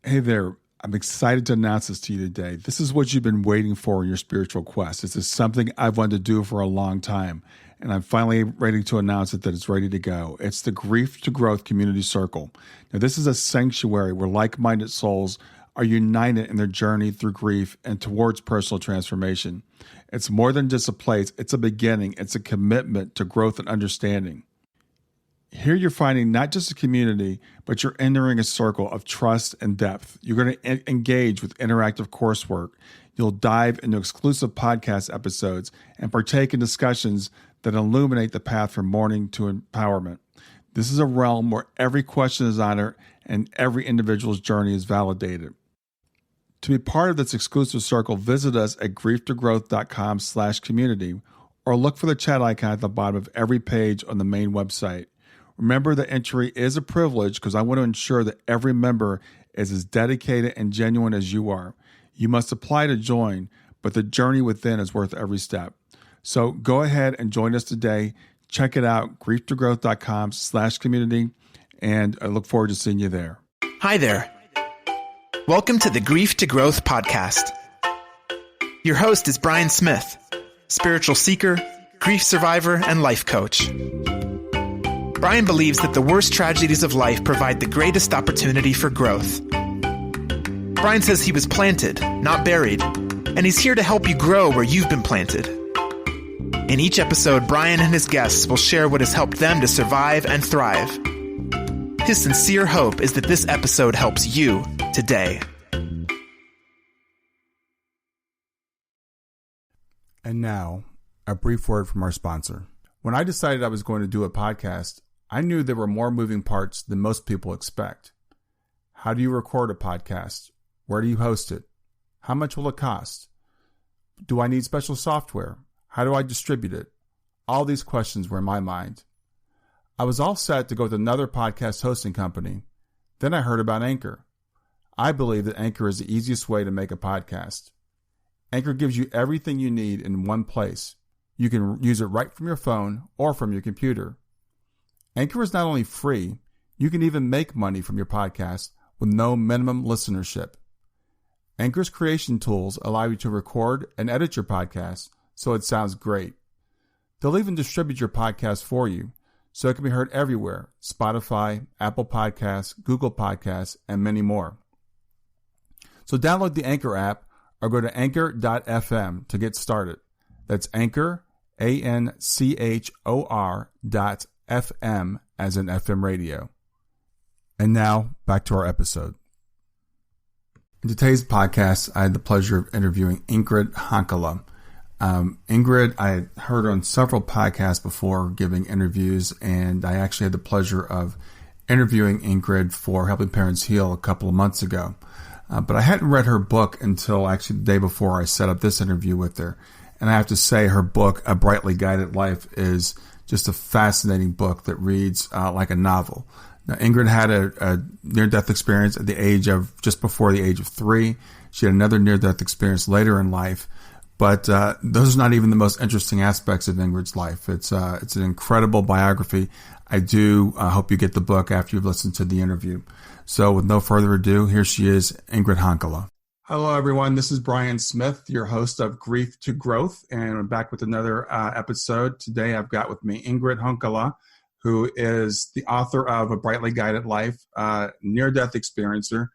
Hey there. I'm excited to announce this to you today. This is what you've been waiting for in your spiritual quest. This is something I've wanted to do for a long time, and I'm finally ready to announce it that it's ready to go. It's the Grief to Growth Community Circle. Now, this is a sanctuary where like-minded souls are united in their journey through grief and towards personal transformation. It's more than just a place. It's a beginning. It's a commitment to growth and understanding. Here you're finding not just a community, but you're entering a circle of trust and depth. You're going to engage with interactive coursework. You'll dive into exclusive podcast episodes and partake in discussions that illuminate the path from mourning to empowerment. This is a realm where every question is honored and every individual's journey is validated. To be part of this exclusive circle, visit us at grieftogrowth.com/community or look for the chat icon at the bottom of every page on the main website. Remember that entry is a privilege because I want to ensure that every member is as dedicated and genuine as you are. You must apply to join, but the journey within is worth every step. So go ahead and join us today. Check it out, grieftogrowth.com/community, and I look forward to seeing you there. Hi there. Welcome to the Grief to Growth podcast. Your host is Brian Smith, spiritual seeker, grief survivor, and life coach. Brian believes that the worst tragedies of life provide the greatest opportunity for growth. Brian says he was planted, not buried, and he's here to help you grow where you've been planted. In each episode, Brian and his guests will share what has helped them to survive and thrive. His sincere hope is that this episode helps you today. And now, a brief word from our sponsor. When I decided I was going to do a podcast, I knew there were more moving parts than most people expect. How do you record a podcast? Where do you host it? How much will it cost? Do I need special software? How do I distribute it? All these questions were in my mind. I was all set to go with another podcast hosting company. Then I heard about Anchor. I believe that Anchor is the easiest way to make a podcast. Anchor gives you everything you need in one place. You can use it right from your phone or from your computer. Anchor is not only free, you can even make money from your podcast with no minimum listenership. Anchor's creation tools allow you to record and edit your podcast so it sounds great. They'll even distribute your podcast for you so it can be heard everywhere: Spotify, Apple Podcasts, Google Podcasts, and many more. So download the Anchor app or go to anchor.fm to get started. That's Anchor, ANCHOR.FM as in FM radio. And now, back to our episode. In today's podcast, I had the pleasure of interviewing Ingrid Hankala. Ingrid, I had heard her on several podcasts before giving interviews, and I actually had the pleasure of interviewing Ingrid for Helping Parents Heal a couple of months ago. But I hadn't read her book until actually the day before I set up this interview with her. And I have to say her book, A Brightly Guided Life, is just a fascinating book that reads like a novel. Now, Ingrid had a near-death experience at the age of, just before the age of 3. She had another near-death experience later in life. But those are not even the most interesting aspects of Ingrid's life. It's an incredible biography. I do hope you get the book after you've listened to the interview. So with no further ado, here she is, Ingrid Hankala. Hello, everyone. This is Brian Smith, your host of Grief to Growth, and I'm back with another episode. Today I've got with me Ingrid Hankala, who is the author of A Brightly Guided Life, near-death experiencer.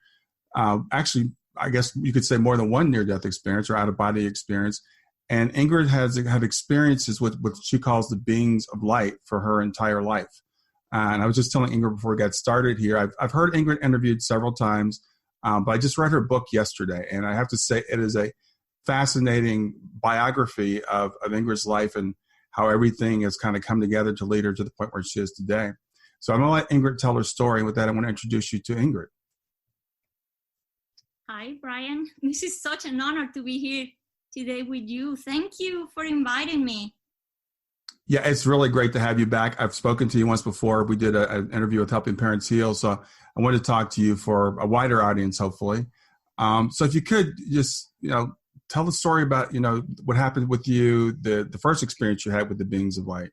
Actually, I guess you could say more than one near-death experience or out-of-body experience. And Ingrid has had experiences with what she calls the beings of light for her entire life. And I was just telling Ingrid before we got started here, I've heard Ingrid interviewed several times, but I just read her book yesterday. And I have to say it is a fascinating biography of Ingrid's life and how everything has kind of come together to lead her to the point where she is today. So I'm going to let Ingrid tell her story. And with that, I want to introduce you to Ingrid. Hi, Brian. This is such an honor to be here today with you. Thank you for inviting me. Yeah, it's really great to have you back. I've spoken to you once before. We did an interview with Helping Parents Heal, so I wanted to talk to you for a wider audience, hopefully. So if you could just, tell the story about, what happened with you, the first experience you had with the beings of light.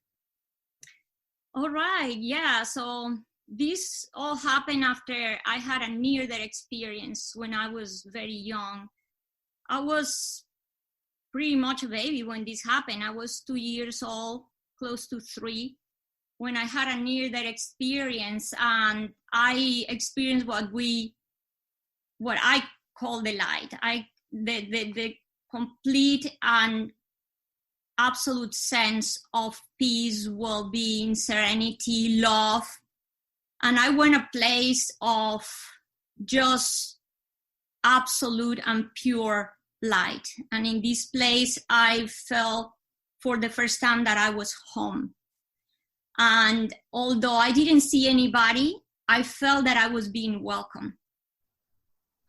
All right. Yeah. So this all happened after I had a near-death experience when I was very young. I was pretty much a baby when this happened. I was 2 years old, close to 3, when I had a near-death experience, and I experienced what I call the light. The complete and absolute sense of peace, well-being, serenity, love. And I went a place of just absolute and pure light. And in this place, I felt for the first time that I was home. And although I didn't see anybody, I felt that I was being welcomed.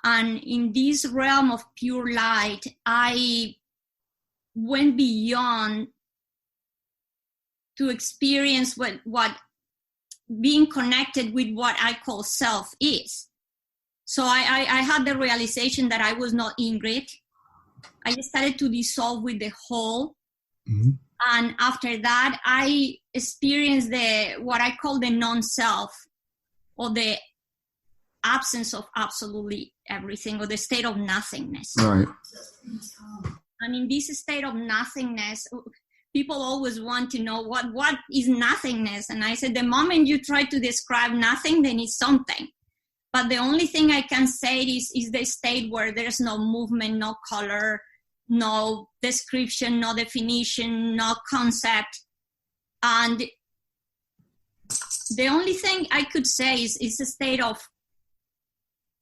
And in this realm of pure light, I went beyond to experience what being connected with what I call self is. So I had the realization that I was not Ingrid. I started to dissolve with the whole. Mm-hmm. And after that, I experienced what I call the non-self, or the absence of absolutely everything, or the state of nothingness. Right. And in this state of nothingness, people always want to know what is nothingness. And I said, the moment you try to describe nothing, then it's something. But the only thing I can say is the state where there's no movement, no color, no description, no definition, no concept. And the only thing I could say is a state of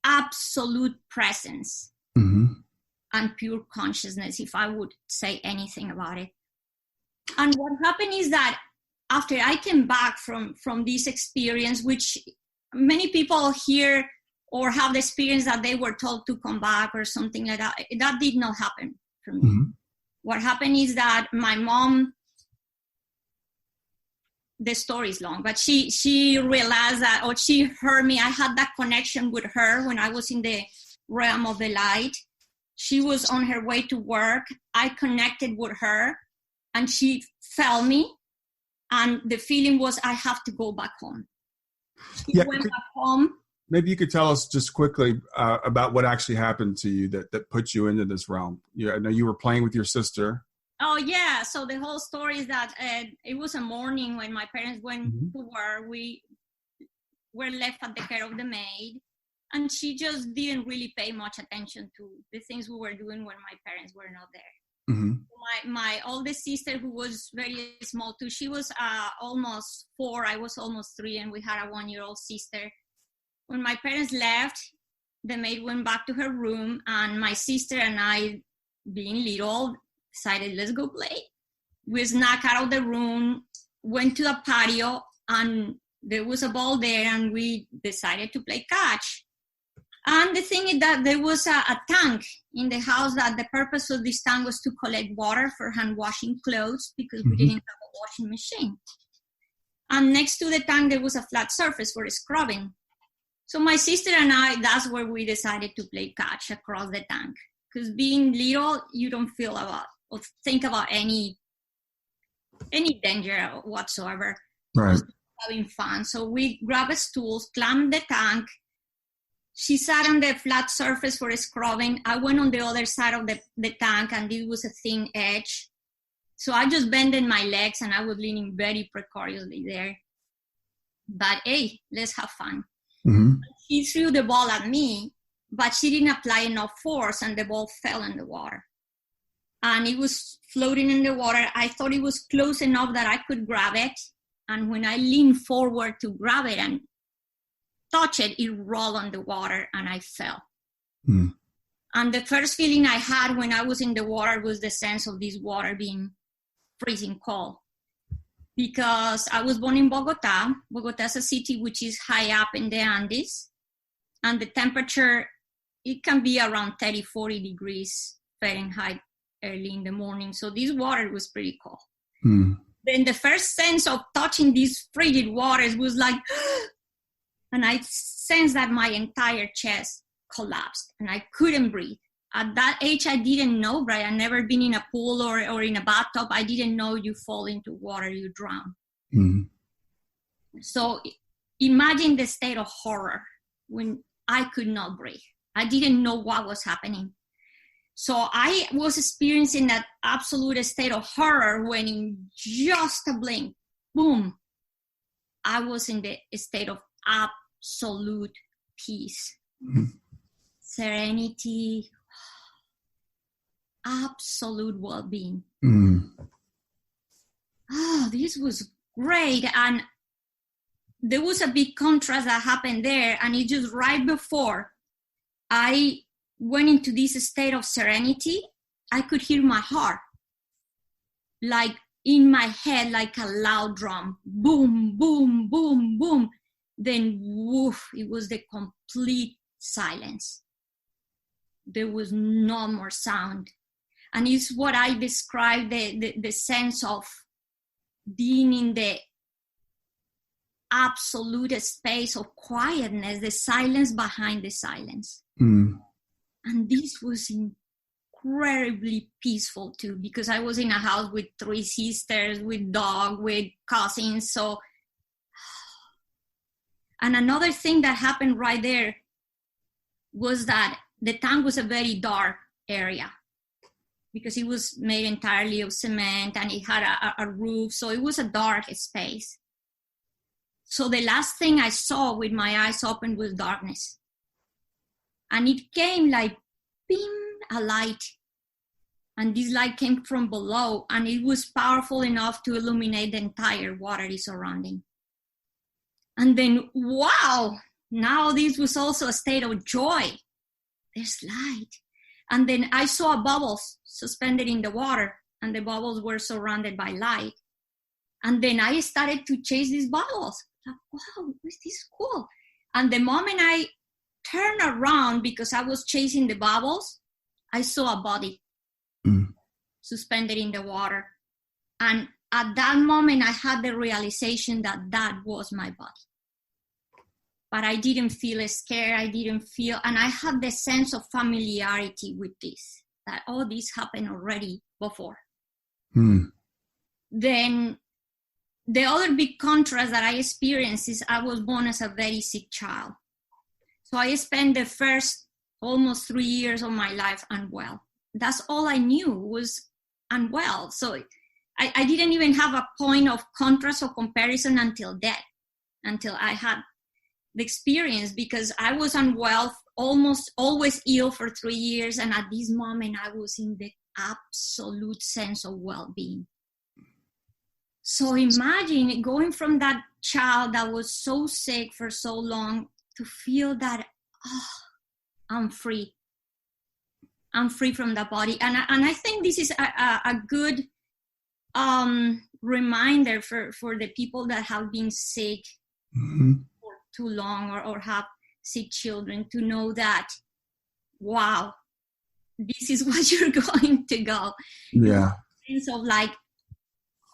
absolute presence. Mm-hmm. And pure consciousness, if I would say anything about it. And what happened is that after I came back from this experience, which many people hear or have the experience that they were told to come back or something like that, that did not happen for me. Mm-hmm. What happened is that my mom, the story is long, but she realized that, or she heard me, I had that connection with her when I was in the realm of the light. She was on her way to work. I connected with her, and she felt me. And the feeling was, I have to go back home. She went back home. Maybe you could tell us just quickly about what actually happened to you that put you into this realm. I know you were playing with your sister. Oh, yeah. So the whole story is that it was a morning when my parents went to work. We were left at the care of the maid. And she just didn't really pay much attention to the things we were doing when my parents were not there. Mm-hmm. My oldest sister, who was very small too, she was almost 4, I was almost 3, and we had a 1-year-old sister. When my parents left, the maid went back to her room, and my sister and I, being little, decided, let's go play. We snuck out of the room, went to the patio, and there was a ball there, and we decided to play catch. And the thing is that there was a tank in the house, that the purpose of this tank was to collect water for hand washing clothes, because we didn't have a washing machine. And next to the tank, there was a flat surface for scrubbing. So my sister and I, that's where we decided to play catch, across the tank. Because being little, you don't feel about or think about any danger whatsoever. Right. Having fun. So we grabbed a stool, climbed the tank. She sat on the flat surface for scrubbing. I went on the other side of the tank, and it was a thin edge. So I just bended my legs, and I was leaning very precariously there. But hey, let's have fun. Mm-hmm. She threw the ball at me, but she didn't apply enough force, and the ball fell in the water. And it was floating in the water. I thought it was close enough that I could grab it. And when I leaned forward to grab it and touch it, it rolled on the water, and I fell. Mm. And the first feeling I had when I was in the water was the sense of this water being freezing cold. Because I was born in Bogota. Bogota is a city which is high up in the Andes. And the temperature, it can be around 30, 40 degrees Fahrenheit early in the morning. So this water was pretty cold. Mm. Then the first sense of touching these frigid waters was like, and I sensed that my entire chest collapsed and I couldn't breathe. At that age, I didn't know, Brian. I'd never been in a pool or in a bathtub. I didn't know you fall into water, you drown. Mm-hmm. So imagine the state of horror when I could not breathe. I didn't know what was happening. So I was experiencing that absolute state of horror when in just a blink, boom, I was in the state of absolute peace, serenity, absolute well-being. Oh, this was great. And there was a big contrast that happened there. And it just right before I went into this state of serenity, I could hear my heart, like in my head, like a loud drum, boom, boom, boom, boom. Then woof, it was the complete silence. There was no more sound. And it's what I describe the sense of being in the absolute space of quietness, the silence behind the silence. And this was incredibly peaceful too, because I was in a house with 3 sisters, with dog, with cousins. So, and another thing that happened right there was that the tank was a very dark area because it was made entirely of cement and it had a roof. So it was a dark space. So the last thing I saw with my eyes open was darkness. And it came like, beam, a light. And this light came from below, and it was powerful enough to illuminate the entire watery surrounding. And then, wow, now this was also a state of joy. There's light. And then I saw bubbles suspended in the water, and the bubbles were surrounded by light. And then I started to chase these bubbles. Like, wow, this is cool. And the moment I turned around, because I was chasing the bubbles, I saw a body suspended in the water. And at that moment, I had the realization that that was my body. But I didn't feel scared. And I had the sense of familiarity with this, that, oh, this happened already before. Then the other big contrast that I experienced is I was born as a very sick child. So I spent the first almost 3 years of my life unwell. That's all I knew was unwell. So I didn't even have a point of contrast or comparison until that, until I had the experience, because I was unwell, almost always ill for 3 years. And at this moment, I was in the absolute sense of well-being. So imagine going from that child that was so sick for so long to feel that, oh, I'm free. I'm free from the body. And I think this is a good reminder for the people that have been sick for too long or have sick children, to know that, wow, this is what you're going to go. Yeah. Sense of like,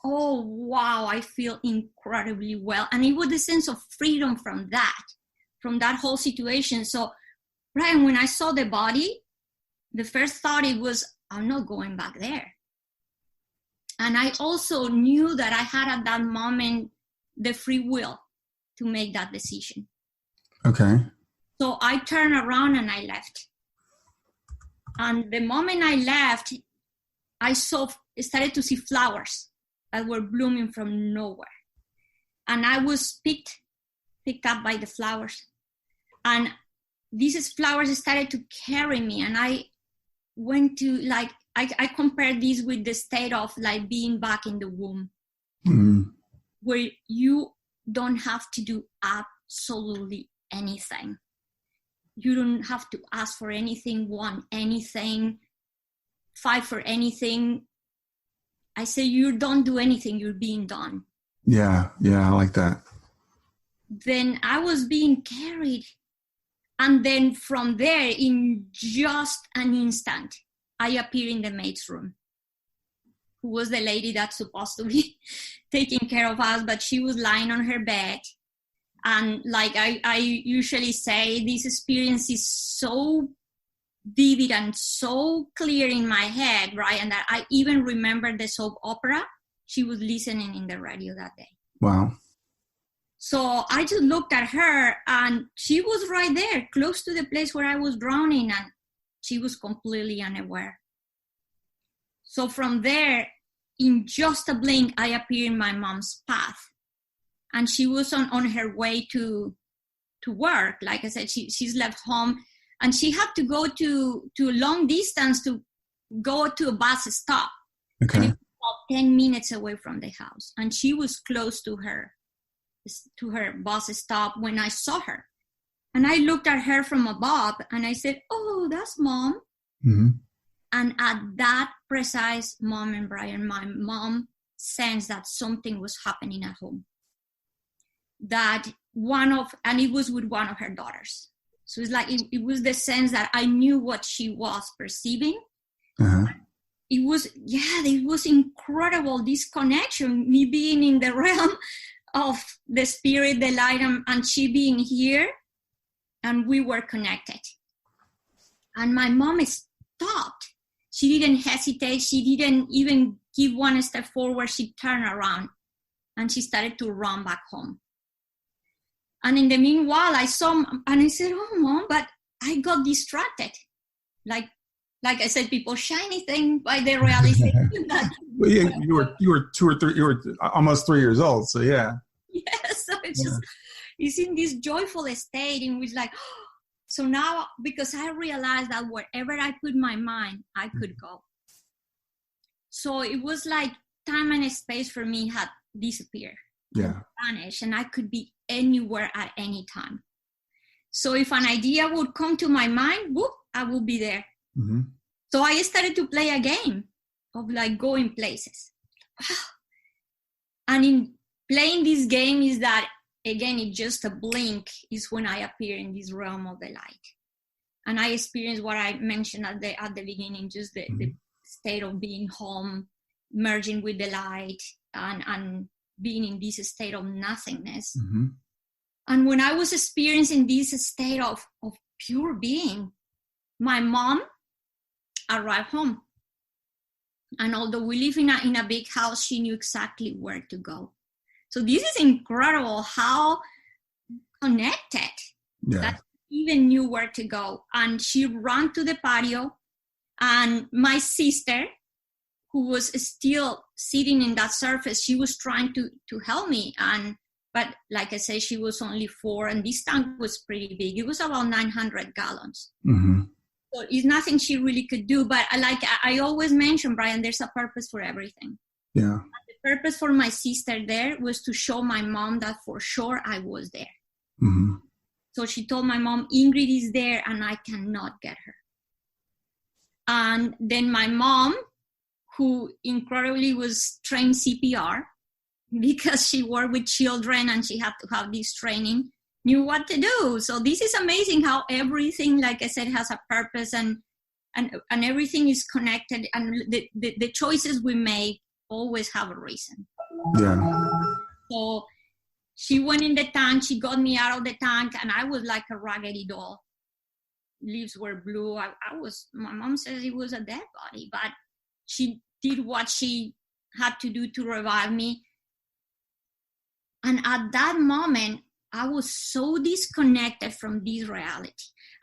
oh, wow, I feel incredibly well. And it was a sense of freedom from that whole situation. So, Brian, when I saw the body, the first thought it was, I'm not going back there. And I also knew that I had at that moment the free will to make that decision. Okay. So I turned around and I left. And the moment I left, I started to see flowers that were blooming from nowhere. And I was picked up by the flowers. And these flowers started to carry me. And I went to, like, I compared this with the state of like being back in the womb, where you don't have to do absolutely anything. You don't have to ask for anything, want anything, fight for anything. I say you don't do anything, you're being done. Yeah, I like that. Then I was being carried. And then from there, in just an instant, I appear in the maid's room, who was the lady that's supposed to be taking care of us, but she was lying on her bed. And like I usually say, this experience is so vivid and so clear in my head, right? And that I even remember the soap opera she was listening in the radio that day. Wow. So I just looked at her, and she was right there, close to the place where I was drowning, and she was completely unaware. So from there, in just a blink, I appeared in my mom's path. And she was on her way to work. Like I said, she's left home, and she had to go to a long distance to go to a bus stop. Okay. And it was about 10 minutes away from the house. And she was close to her bus stop when I saw her. And I looked at her from above, and I said, "Oh, that's Mom." Mm-hmm. And at that precise moment, Brian, my mom sensed that something was happening at home. And it was with one of her daughters. So it's like, it was the sense that I knew what she was perceiving. Uh-huh. It was incredible, this connection, me being in the realm of the spirit, the light, and she being here, and we were connected. And my mom stopped. She didn't hesitate. She didn't even give one step forward. She turned around, and she started to run back home. And in the meanwhile, I saw, and I said, "Oh, Mom," but I got distracted. Like I said, people shiny thing by the realization that. Well, yeah, you were 2 or 3. You were almost 3 years old. So yeah. Yeah. So it's in this joyful state in which, like, so now, because I realized that wherever I put my mind, I could go. So it was like time and space for me had disappeared. Yeah. Vanished, and I could be anywhere at any time. So if an idea would come to my mind, whoop, I would be there. Mm-hmm. So I started to play a game of like going places. And in playing this game is that, again, it's just a blink is when I appear in this realm of the light. And I experienced what I mentioned at the beginning, just the state of being home, merging with the light, and being in this state of nothingness. Mm-hmm. And when I was experiencing this state of pure being, my mom arrived home. And although we live in a big house, she knew exactly where to go. So this is incredible how connected that she even knew where to go. And she ran to the patio, and my sister, who was still sitting in that surface, she was trying to help me. But like I said, she was only 4, and this tank was pretty big. It was about 900 gallons. Mm-hmm. So it's nothing she really could do. But I always mention, Brian, there's a purpose for everything. Yeah. And the purpose for my sister there was to show my mom that for sure I was there. Mm-hmm. So she told my mom, Ingrid is there and I cannot get her. And then my mom, who incredibly was trained CPR because she worked with children and she had to have this training, knew what to do. So this is amazing how everything, like I said, has a purpose and everything is connected, and the choices we make always have a reason. Yeah. So she went in the tank, she got me out of the tank, and I was like a raggedy doll. Leaves were blue. My mom says it was a dead body, but she did what she had to do to revive me. And at that moment, I was so disconnected from this reality.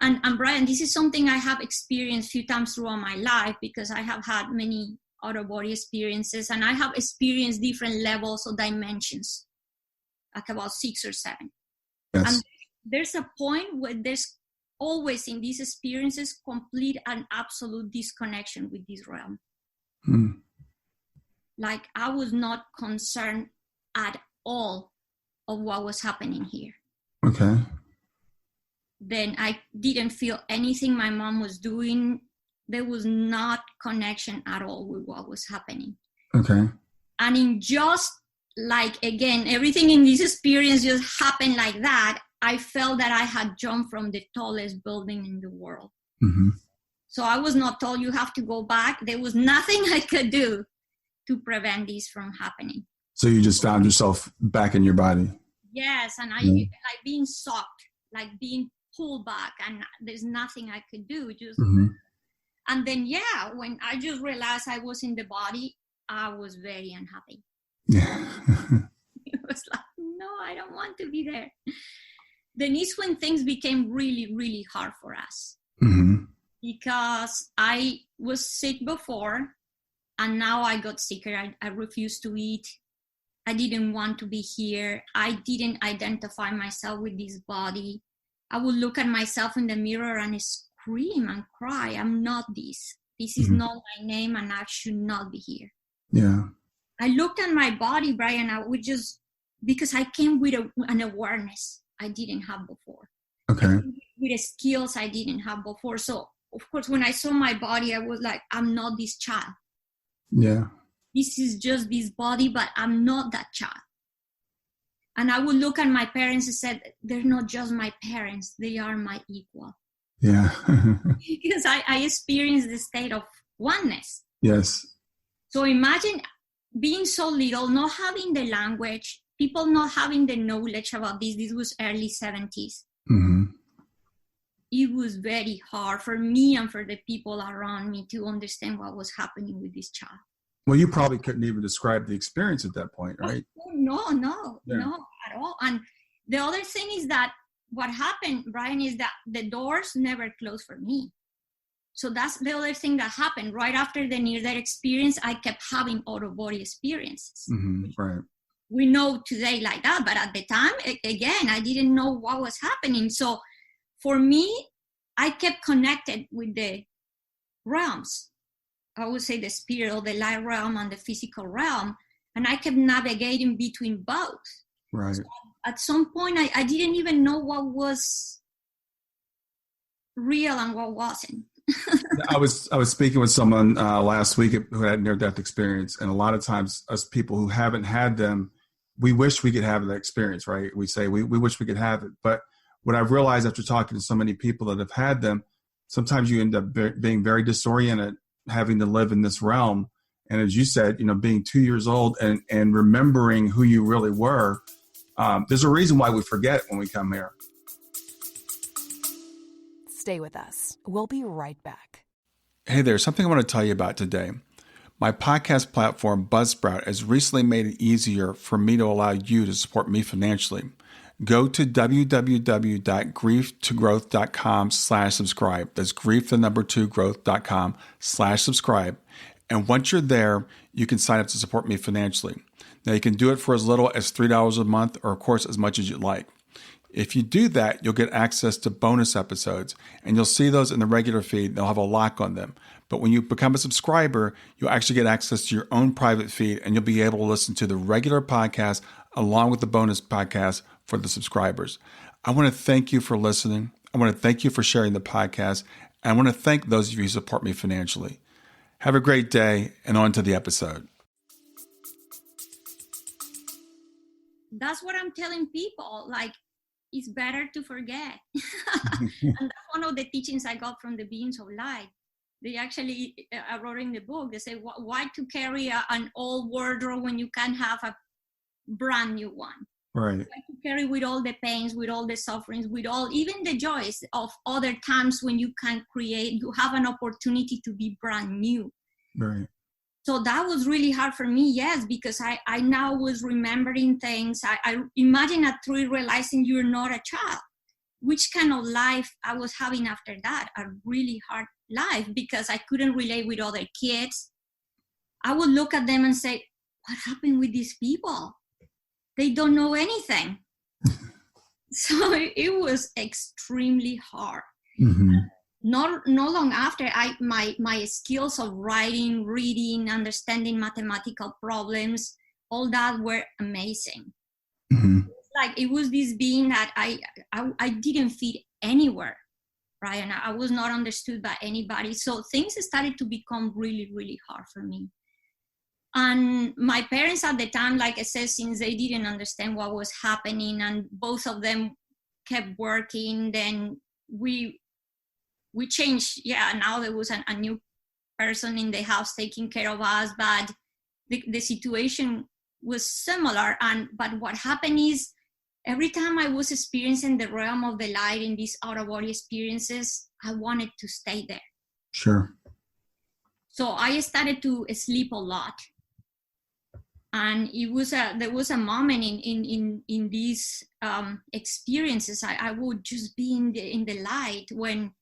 And Brian, this is something I have experienced a few times throughout my life, because I have had many out-of-body experiences, and I have experienced different levels or dimensions, like about 6 or 7. Yes. And there's a point where there's always in these experiences complete and absolute disconnection with this realm. Like I was not concerned at all of what was happening here. Okay. Then I didn't feel anything my mom was doing. There was not connection at all with what was happening. Okay. And in just like, again, everything in this experience just happened like that, I felt that I had jumped from the tallest building in the world. Mm-hmm. So I was not told you have to go back. There was nothing I could do to prevent this from happening. So you just found yourself back in your body. Yes, and like being sucked, like being pulled back, and there's nothing I could do. Just And then, when I just realized I was in the body, I was very unhappy. Yeah. It was like, no, I don't want to be there. Then is when things became really, really hard for us. Mm-hmm. Because I was sick before, and now I got sicker. I refused to eat. I didn't want to be here. I didn't identify myself with this body. I would look at myself in the mirror and scream and cry. I'm not this. This is not my name, and I should not be here. Yeah. I looked at my body, Brian, I would just, because I came with an awareness I didn't have before. Okay. With skills I didn't have before. So, of course, when I saw my body, I was like, I'm not this child. Yeah. This is just this body, but I'm not that child. And I would look at my parents and said, they're not just my parents, they are my equal. Yeah. Because I experienced the state of oneness. Yes. So imagine being so little, not having the language, people not having the knowledge about this. This was early 70s. Mm-hmm. It was very hard for me and for the people around me to understand what was happening with this child. Well, you probably couldn't even describe the experience at that point, right? No, at all. And the other thing is that what happened, Brian, is that the doors never closed for me. So that's the other thing that happened. Right after the near-death experience, I kept having out-of-body experiences. Mm-hmm. Right. We know today like that, but at the time, again, I didn't know what was happening. So for me, I kept connected with the realms. I would say the spirit or the light realm and the physical realm. And I kept navigating between both. Right. So at some point, I didn't even know what was real and what wasn't. I was speaking with someone last week who had near-death experience. And a lot of times us people who haven't had them, we wish we could have that experience, right? We say we wish we could have it. But what I've realized after talking to so many people that have had them, sometimes you end up being very disoriented, having to live in this realm. And as you said, being 2 years old and remembering who you really were, there's a reason why we forget when we come here. Stay with us. We'll be right back. Hey there, something I want to tell you about today. My podcast platform, Buzzsprout, has recently made it easier for me to allow you to support me financially. Go to www.grieftogrowth.com/subscribe. That's grief2growth.com/subscribe. And once you're there, you can sign up to support me financially. Now, you can do it for as little as $3 a month or, of course, as much as you'd like. If you do that, you'll get access to bonus episodes, and you'll see those in the regular feed. They'll have a lock on them. But when you become a subscriber, you'll actually get access to your own private feed, and you'll be able to listen to the regular podcast along with the bonus podcast for the subscribers. I want to thank you for listening. I want to thank you for sharing the podcast. And I want to thank those of you who support me financially. Have a great day, and on to the episode. That's what I'm telling people. Like, it's better to forget. And that's one of the teachings I got from the beings of light. They actually, I wrote in the book, they say, why to carry an old wardrobe when you can have a brand new one? Right. Why to carry with all the pains, with all the sufferings, with all, even the joys of other times when you can create, you have an opportunity to be brand new. Right. So that was really hard for me, yes, because I now was remembering things. I imagine at 3 realizing you're not a child. Which kind of life I was having after that, a really hard life, because I couldn't relate with other kids. I would look at them and say, what happened with these people? They don't know anything. So it was extremely hard. Mm-hmm. Not long after, my skills of writing, reading, understanding mathematical problems, all that were amazing. Mm-hmm. Like it was this being that I didn't fit anywhere, right? And I was not understood by anybody. So things started to become really, really hard for me. And my parents at the time, like I said, since they didn't understand what was happening and both of them kept working, then we changed. Yeah, now there was a new person in the house taking care of us, but the situation was similar. But what happened is every time I was experiencing the realm of the light in these out-of-body experiences, I wanted to stay there. Sure. So I started to sleep a lot. And there was a moment in these experiences, I would just be in the light when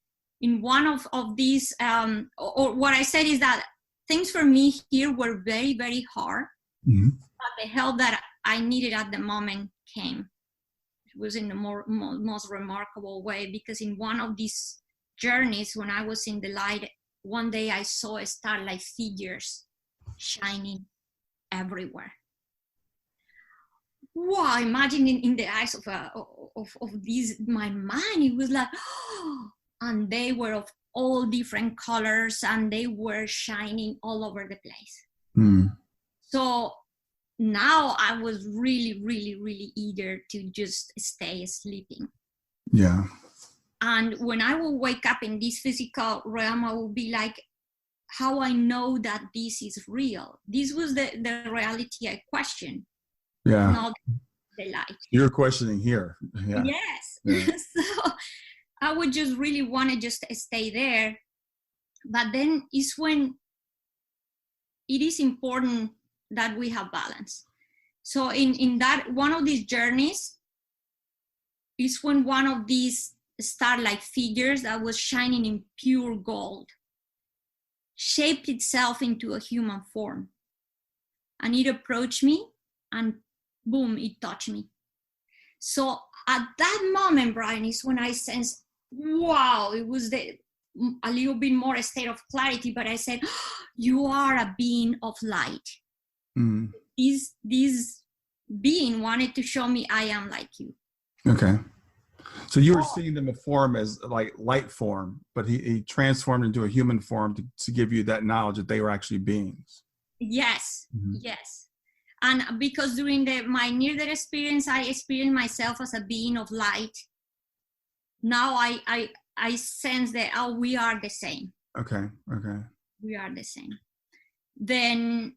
in one of these, or what I said is that things for me here were very, very hard, but the help that I needed at the moment came. It was in the most remarkable way, because in one of these journeys, when I was in the light, one day I saw starlight figures shining everywhere. Wow! Imagine in the eyes of these, my mind, it was like, oh, and they were of all different colors, and they were shining all over the place. So now I was really, really, really eager to just stay sleeping. Yeah. And when I will wake up in this physical realm, I will be like, how I know that this is real. This was the reality I questioned. Yeah. Not the light. You're questioning here. Yeah. Yes. Yeah. So I would just really want to just stay there. But then is when it is important that we have balance. So in that, one of these journeys is when one of these starlight figures that was shining in pure gold shaped itself into a human form. And it approached me, and boom, it touched me. So at that moment, Brian, is when I sensed, wow, it was a little bit more a state of clarity, but I said, oh, you are a being of light. This being wanted to show me I am like you. Okay. So you were seeing them in form as like light form, but he transformed into a human form to give you that knowledge that they were actually beings. Yes, yes. And because during my near-death experience, I experienced myself as a being of light. Now I sense that, oh, we are the same. Okay. We are the same. Then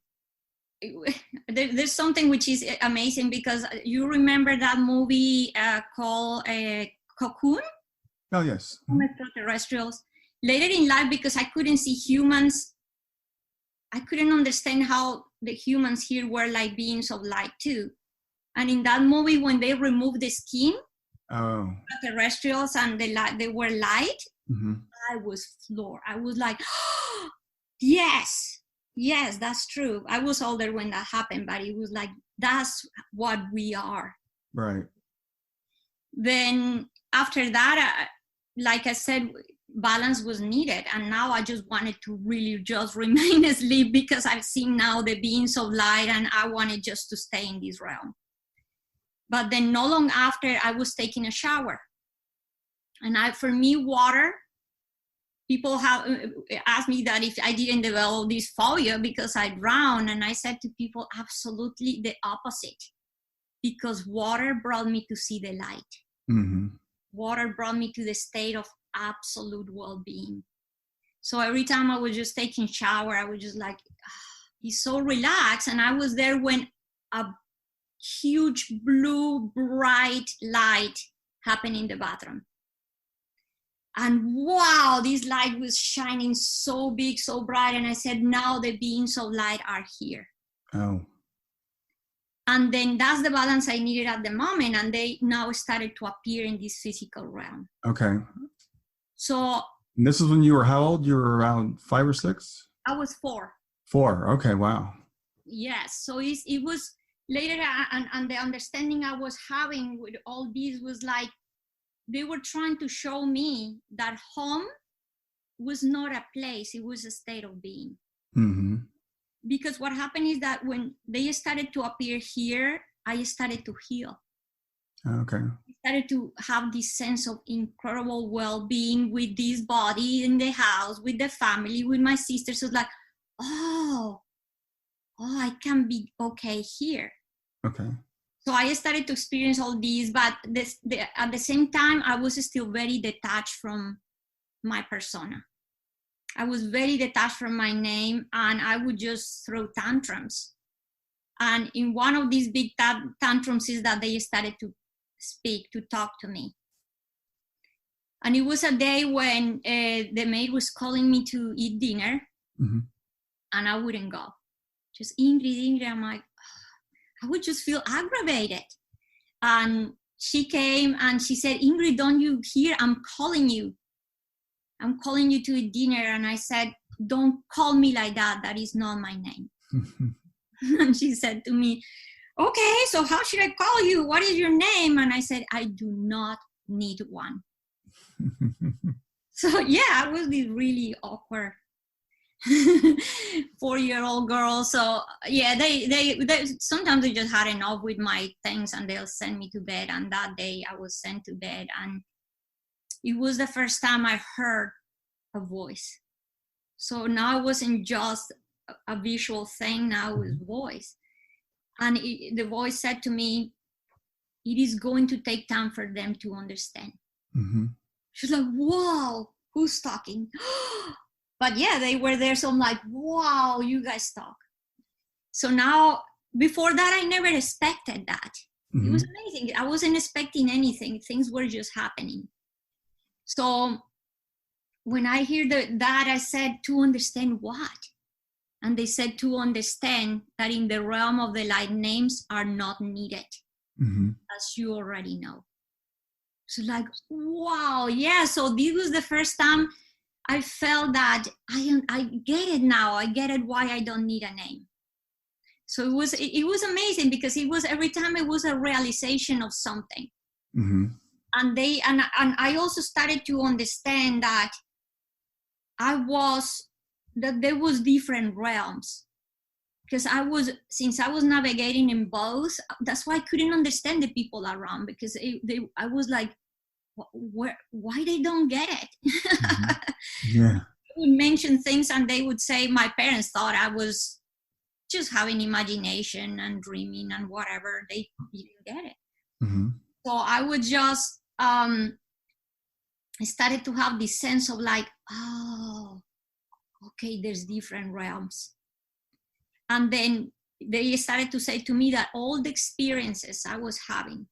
there's something which is amazing, because you remember that movie called Cocoon? Oh, yes. Extraterrestrials. Later in life, because I couldn't see humans, I couldn't understand how the humans here were like beings of light too. And in that movie, when they removed the skin, extraterrestrials, and they were light, I was floored. I was like, oh, yes, that's true. I was older when that happened, but it was like, that's what we are. Right. Then after that, like I said, balance was needed, and now I just wanted to really just remain asleep, because I've seen now the beings of light, and I wanted just to stay in this realm. But then not long after, I was taking a shower, and for me, water, people have asked me that if I didn't develop this phobia because I drowned, and I said to people, absolutely the opposite, because water brought me to see the light. Water brought me to the state of absolute well-being. So every time I was just taking shower, I was just like, be so relaxed. And I was there when a huge blue bright light happened in the bathroom, and wow, this light was shining so big, so bright, and I said, now the beings of light are here. And then that's the balance I needed at the moment, and they now started to appear in this physical realm. Okay. So and this is when you were how old? You were around 5 or 6? I was 4. 4. Okay. Wow. Yes. So it was later, and the understanding I was having with all this was like, they were trying to show me that home was not a place, it was a state of being. Because what happened is that when they started to appear here, I started to heal. Okay. I started to have this sense of incredible well-being with this body in the house, with the family, with my sisters. So it's like, oh, I can be okay here. Okay. So I started to experience all these, but at the same time, I was still very detached from my persona. I was very detached from my name, and I would just throw tantrums. And in one of these big tantrums is that they started to speak, to talk to me. And it was a day when the maid was calling me to eat dinner, and I wouldn't go. Just, Ingrid, I'm like, I would just feel aggravated. And she came and she said, Ingrid, don't you hear? I'm calling you to a dinner. And I said, don't call me like that. That is not my name. And she said to me, okay, so how should I call you? What is your name? And I said, I do not need one. So yeah, I was this really awkward 4-year-old girl. So yeah, they sometimes they just had enough with my things and they'll send me to bed. And that day I was sent to bed, and it was the first time I heard a voice. So now it wasn't just a visual thing, now it was voice. And the voice said to me, it is going to take time for them to understand. Mm-hmm. She's like, wow, who's talking? But yeah, they were there. So I'm like, wow, you guys talk. So now, before that, I never expected that. Mm-hmm. It was amazing. I wasn't expecting anything. Things were just happening. So when I hear that, I said, to understand what? And they said to understand that in the realm of the light, names are not needed, as you already know. So like, wow, yeah. So this was the first time I felt that I get it now. I get it why I don't need a name. So it was amazing, because it was every time it was a realization of something. Mm-hmm. And I also started to understand that there was different realms, because since I was navigating in both, that's why I couldn't understand the people around, because I was like, why they don't get it? Mm-hmm. Yeah. I would mention things and they would say my parents thought I was just having imagination and dreaming and whatever. They didn't get it. Mm-hmm. So I would just I started to have this sense of like, oh, okay, there's different realms. And then they started to say to me that all the experiences I was having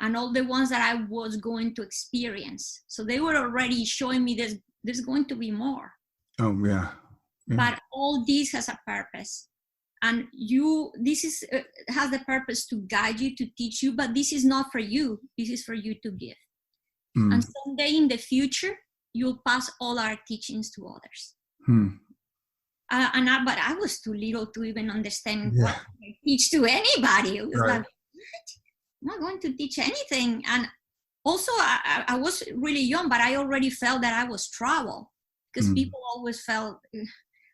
and all the ones that I was going to experience, so they were already showing me there's going to be more. Oh, yeah. But all this has a purpose. And this has the purpose to guide you, to teach you, but this is not for you. This is for you to give. Mm. And someday in the future, you'll pass all our teachings to others. But I was too little to even understand what I teach to anybody. It was like, what? I'm not going to teach anything. And also, I was really young, but I already felt that I was trouble, because people always felt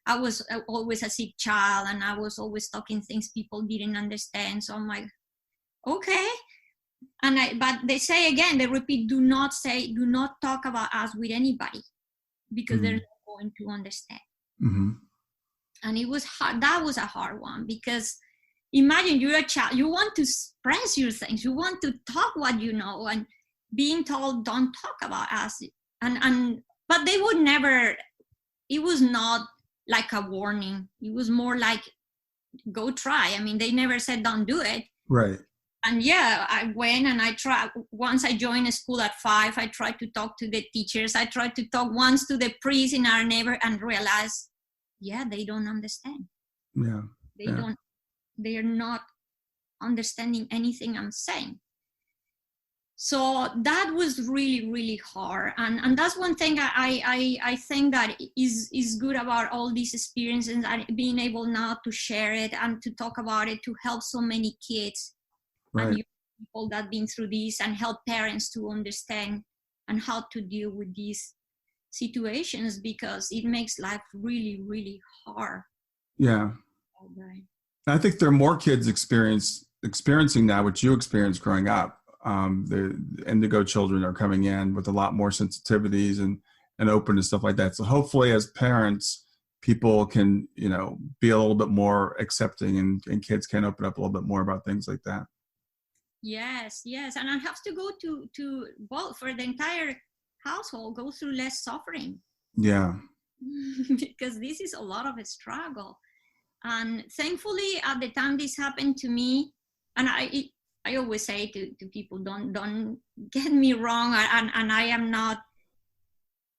I was always a sick child, and I was always talking things people didn't understand. So I'm like, okay. But they say again, they repeat, do not talk about us with anybody, because they're not going to understand. Mm-hmm. And it was hard. That was a hard one, because imagine you're a child, you want to express your things, you want to talk what you know, and being told don't talk about us. But they would never, it was not like a warning. It was more like, go try. I mean, they never said don't do it. Right. And yeah, I went and I tried. Once I joined a school at 5, I tried to talk to the teachers. I tried to talk once to the priest in our neighborhood, and realized, yeah, they don't understand. Yeah. They're not understanding anything I'm saying. So that was really, really hard. And that's one thing I think that is good about all these experiences, and being able now to share it and to talk about it, to help so many kids and people that have been through this, and help parents to understand and how to deal with these situations, because it makes life really, really hard. Yeah. Okay. I think there are more kids experiencing now what you experienced growing up. The indigo children are coming in with a lot more sensitivities and openness, stuff like that. So hopefully as parents, people can, be a little bit more accepting, and kids can open up a little bit more about things like that. Yes. And I have to go to both, for the entire household, go through less suffering. Yeah. Because this is a lot of a struggle. And thankfully, at the time this happened to me, and I always say to people, don't get me wrong, and I am not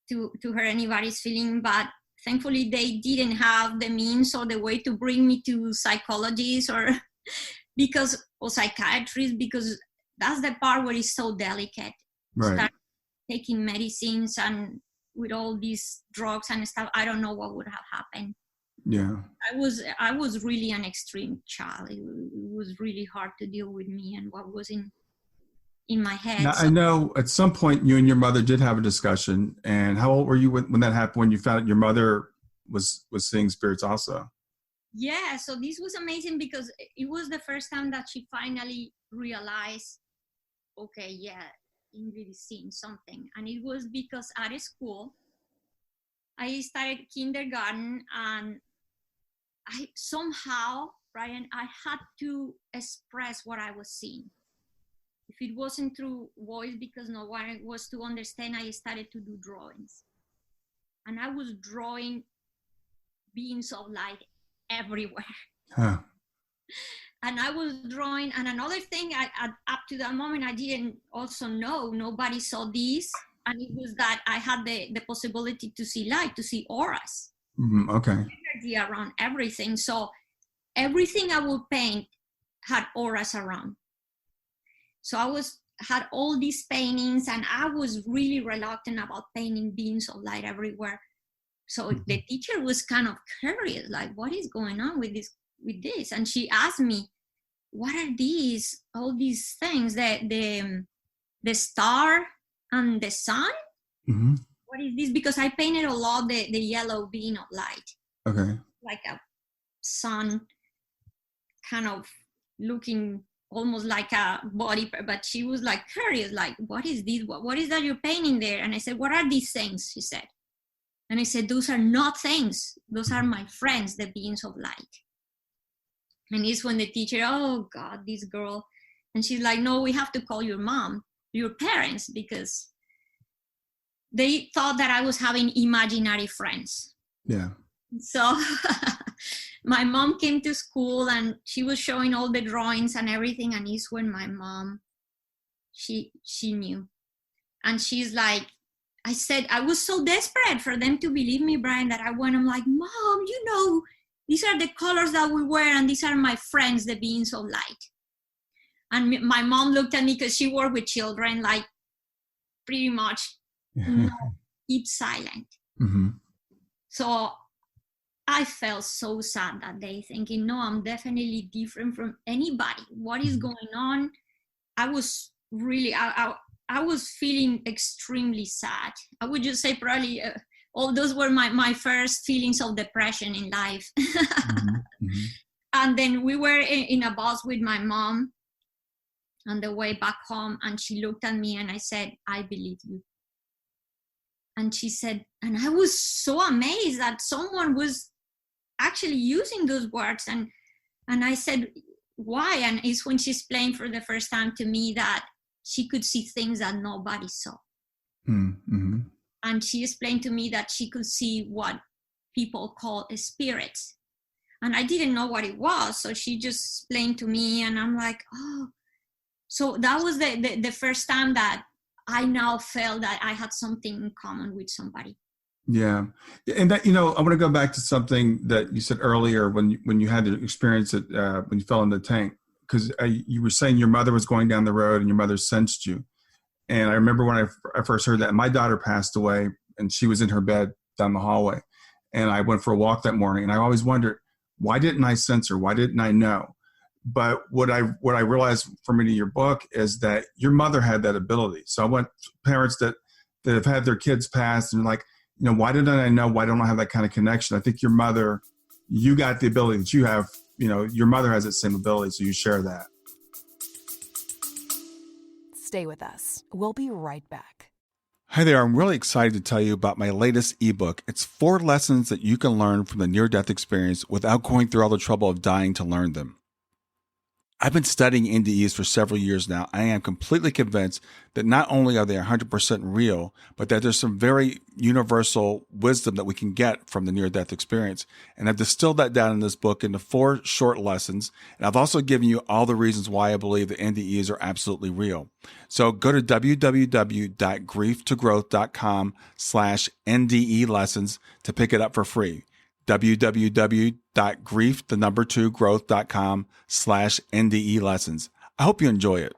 to hurt anybody's feeling, but thankfully they didn't have the means or the way to bring me to psychologists, or because, or psychiatrist, because that's the part where it's so delicate. Right. Start taking medicines and with all these drugs and stuff, I don't know what would have happened. Yeah. I was really an extreme child. It was really hard to deal with me and what was in my head. Now, I know at some point you and your mother did have a discussion. And how old were you when that happened, when you found out your mother was seeing spirits also? Yeah, so this was amazing because it was the first time that she finally realized, okay, yeah, Ingrid is seeing something. And it was because at school, I started kindergarten, and I somehow, Brian, I had to express what I was seeing. If it wasn't through voice, because no one was to understand, I started to do drawings. And I was drawing beings of light everywhere. Huh. And I was drawing, and another thing, up to that moment, I didn't also know, nobody saw this, and it was that I had the possibility to see light, to see auras. Mm-hmm. Okay. Energy around everything. So everything I would paint had auras around. So I had all these paintings, and I was really reluctant about painting beings of light everywhere. So the teacher was kind of curious, like, what is going on with this? And she asked me, what are these, all these things, the star and the sun? Mm-hmm. What is this? Because I painted a lot the yellow being of light. Okay. Like a sun kind of looking almost like a body, but she was like curious, like, what is this? What is that you're painting there? And I said, what are these things? She said. And I said, those are not things. Those are my friends, the beings of light. And it's when the teacher, oh God, this girl. And she's like, no, we have to call your mom, your parents, because they thought that I was having imaginary friends. Yeah. So my mom came to school, and she was showing all the drawings and everything. And it's when my mom, she knew. And she's like, I said, I was so desperate for them to believe me, Brian, that I'm like, Mom, you know, these are the colors that we wear, and these are my friends, the beings of light. And my mom looked at me, because she worked with children, like, pretty much, no, keep silent. Mm-hmm. So I felt so sad that day, thinking, no, I'm definitely different from anybody. What is going on? I was really, I was feeling extremely sad. I would just say probably all those were my first feelings of depression in life. Mm-hmm. Mm-hmm. And then we were in a bus with my mom on the way back home, and she looked at me and I said, I believe you. And she said, and I was so amazed that someone was actually using those words. And I said, why? And it's when she explained for the first time to me that she could see things that nobody saw. Mm-hmm. And she explained to me that she could see what people call spirits. And I didn't know what it was. So she just explained to me, and I'm like, oh. So that was the first time that I now felt that I had something in common with somebody. Yeah. And that, I want to go back to something that you said earlier when you had to experience it when you fell in the tank, because you were saying your mother was going down the road and your mother sensed you. And I remember when I first heard that, my daughter passed away and she was in her bed down the hallway. And I went for a walk that morning, and I always wondered, why didn't I sense her? Why didn't I know? But what I realized from reading your book is that your mother had that ability. So I want parents that have had their kids pass and like, why didn't I know? Why don't I have that kind of connection? I think your mother, you got the ability that you have, your mother has that same ability. So you share that. Stay with us. We'll be right back. Hi there. I'm really excited to tell you about my latest ebook. It's 4 lessons that you can learn from the near-death experience without going through all the trouble of dying to learn them. I've been studying NDEs for several years now. I am completely convinced that not only are they 100% real, but that there's some very universal wisdom that we can get from the near-death experience. And I've distilled that down in this book into 4 short lessons. And I've also given you all the reasons why I believe that NDEs are absolutely real. So go to www.grieftogrowth.com/NDE lessons to pick it up for free. www.grief2growth.com/NDE lessons. I hope you enjoy it.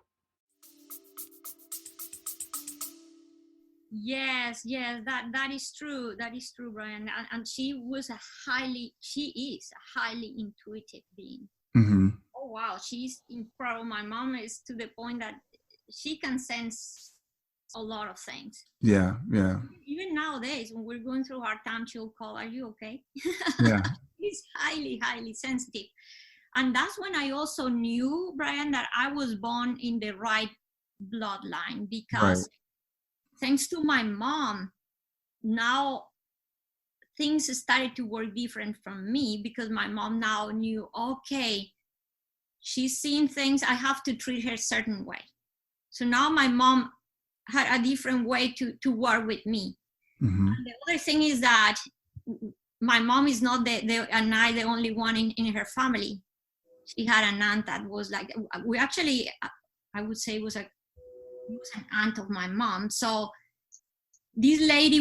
Yes, that is true. That is true, Brian. And she is a highly intuitive being. Mm-hmm. Oh wow, she's incredible. My mom is to the point that she can sense a lot of things. Yeah. Even nowadays, when we're going through hard time, she'll call, "Are you okay?" Yeah. She's highly sensitive. And that's when I also knew, Brian, that I was born in the right bloodline, because thanks to my mom, now things started to work different from me, because my mom now knew, okay, she's seeing things, I have to treat her a certain way. So now my mom had a different way to work with me. Mm-hmm. And the other thing is that my mom is not the only one in her family. She had an aunt that was like, we actually, I would say was an aunt of my mom. So this lady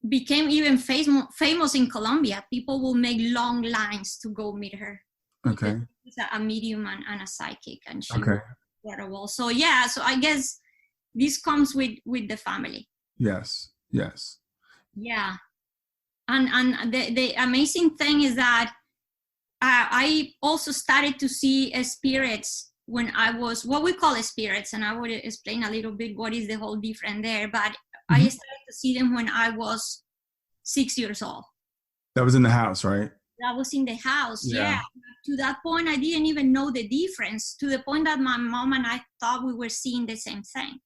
became even famous in Colombia. People will make long lines to go meet her. Okay. She's a medium and a psychic, and she okay. was incredible. So yeah, so I guess this comes with the family. Yes. Yeah. And the amazing thing is that I also started to see spirits when I was, what we call spirits, and I would explain a little bit what is the whole difference there, but I started to see them when I was 6 years old. That was in the house, right? That was in the house, yeah. To that point, I didn't even know the difference, to the point that my mom and I thought we were seeing the same thing.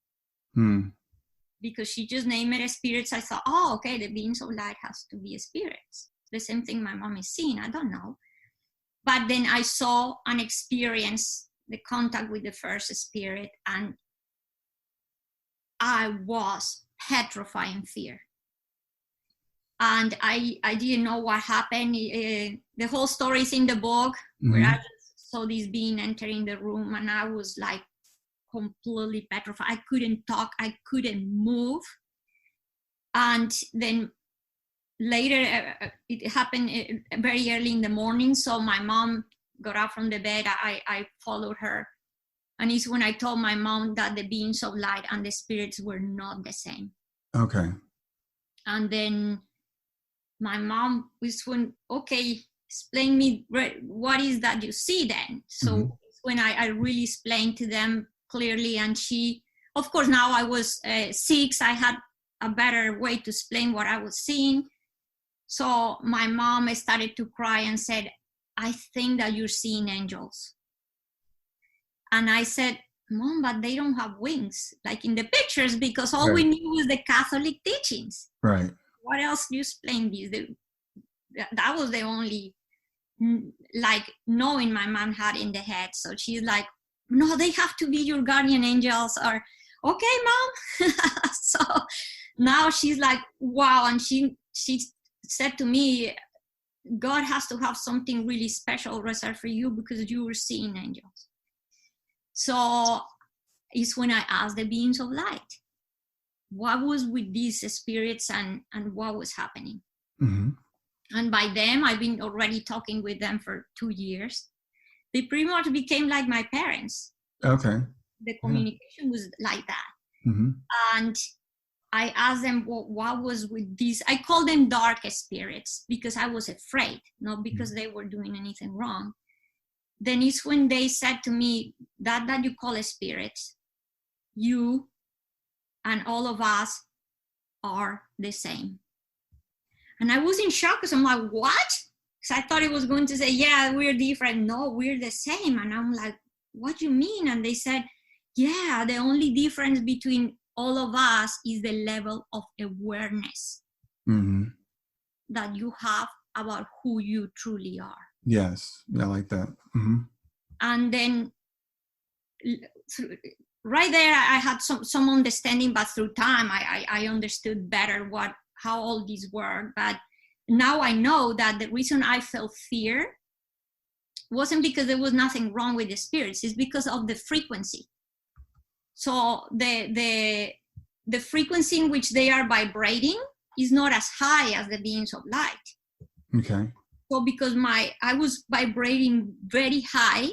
Because she just named it spirits. I thought, oh, okay, the beings of light has to be spirits. The same thing my mom is seeing, I don't know. But then I saw and experienced the contact with the first spirit, and I was petrified in fear. And I didn't know what happened. The whole story is in the book, where I just saw this being entering the room, and I was like completely petrified. I couldn't talk, I couldn't move. And then later, it happened very early in the morning. So my mom got up from the bed. I followed her. And it's when I told my mom that the beings of light and the spirits were not the same. Okay. And then my mom was when, okay, explain me what is that you see then. So it's when I really explained to them clearly. And she, of course, now I was 6, I had a better way to explain what I was seeing. So my mom started to cry and said, I think that you're seeing angels. And I said, Mom, but they don't have wings, like in the pictures, because all we knew was the Catholic teachings. Right. What else do you explain this? That was the only, like, knowing my mom had in the head. So she's like, no, they have to be your guardian angels. Or, okay, Mom. So now she's like, wow. And she said to me, God has to have something really special reserved for you, because you were seeing angels. So it's when I asked the beings of light, what was with these spirits and what was happening. And by them, I've been already talking with them for 2 years. They pretty much became like my parents. Okay. The communication was like that. And I asked them what was with these. I call them dark spirits because I was afraid, not because they were doing anything wrong. Then it's when they said to me, that you call a spirit, you and all of us are the same. And I was in shock, because I'm like, what? Because I thought it was going to say, yeah, we're different. No, we're the same. And I'm like, what do you mean? And they said, yeah, the only difference between all of us is the level of awareness that you have about who you truly are. Yes, I like that. And then right there, I had some understanding, but through time, I understood better how all these work. But now I know that the reason I felt fear wasn't because there was nothing wrong with the spirits, it's because of the frequency. So the frequency in which they are vibrating is not as high as the beings of light. Okay. So because I was vibrating very high,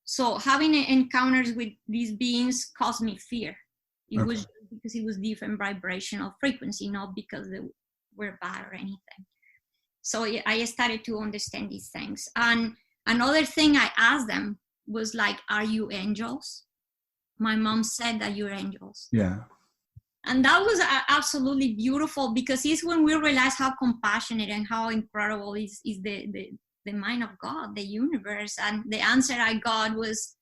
so having encounters with these beings caused me fear. It was because it was different vibrational frequency, not because they were bad or anything. So I started to understand these things. And another thing I asked them was like, are you angels? My mom said that you're angels. Yeah. And that was absolutely beautiful, because it's when we realize how compassionate and how incredible is the mind of God, the universe. And the answer I got was,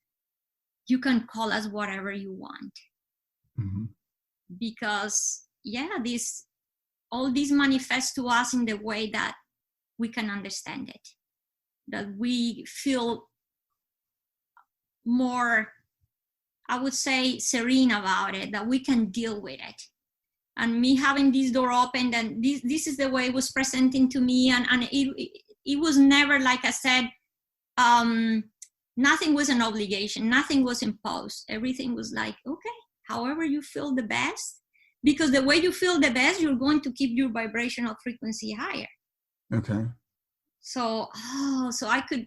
you can call us whatever you want. Mm-hmm. Because all this manifests to us in the way that we can understand it, that we feel more, I would say, serene about it, that we can deal with it. And me having this door opened, and this is the way it was presenting to me, and it was never, like I said, nothing was an obligation, nothing was imposed. Everything was like, okay, however you feel the best, because the way you feel the best, you're going to keep your vibrational frequency higher. Okay. So I could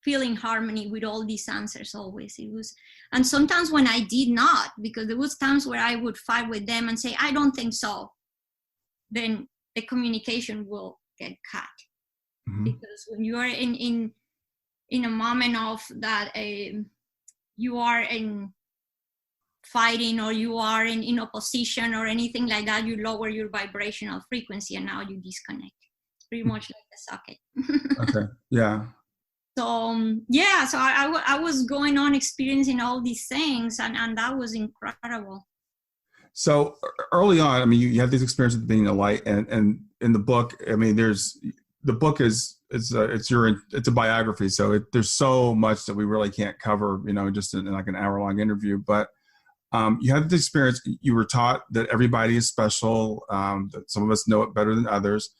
feel in harmony with all these answers always. It was, and sometimes when I did not, because there was times where I would fight with them and say, I don't think so, then the communication will get cut. Mm-hmm. Because when you are in a moment of that, you are in fighting, or you are in opposition or anything like that, you lower your vibrational frequency, and now you disconnect. It's pretty much like a socket. Okay. Yeah. So so I was going on experiencing all these things, and that was incredible. So early on, I mean, you had these experiences with being a light, and in the book, I mean, the book is it's a biography, so there's so much that we really can't cover, just in like an hour-long interview. But you had this experience. You were taught that everybody is special, that some of us know it better than others.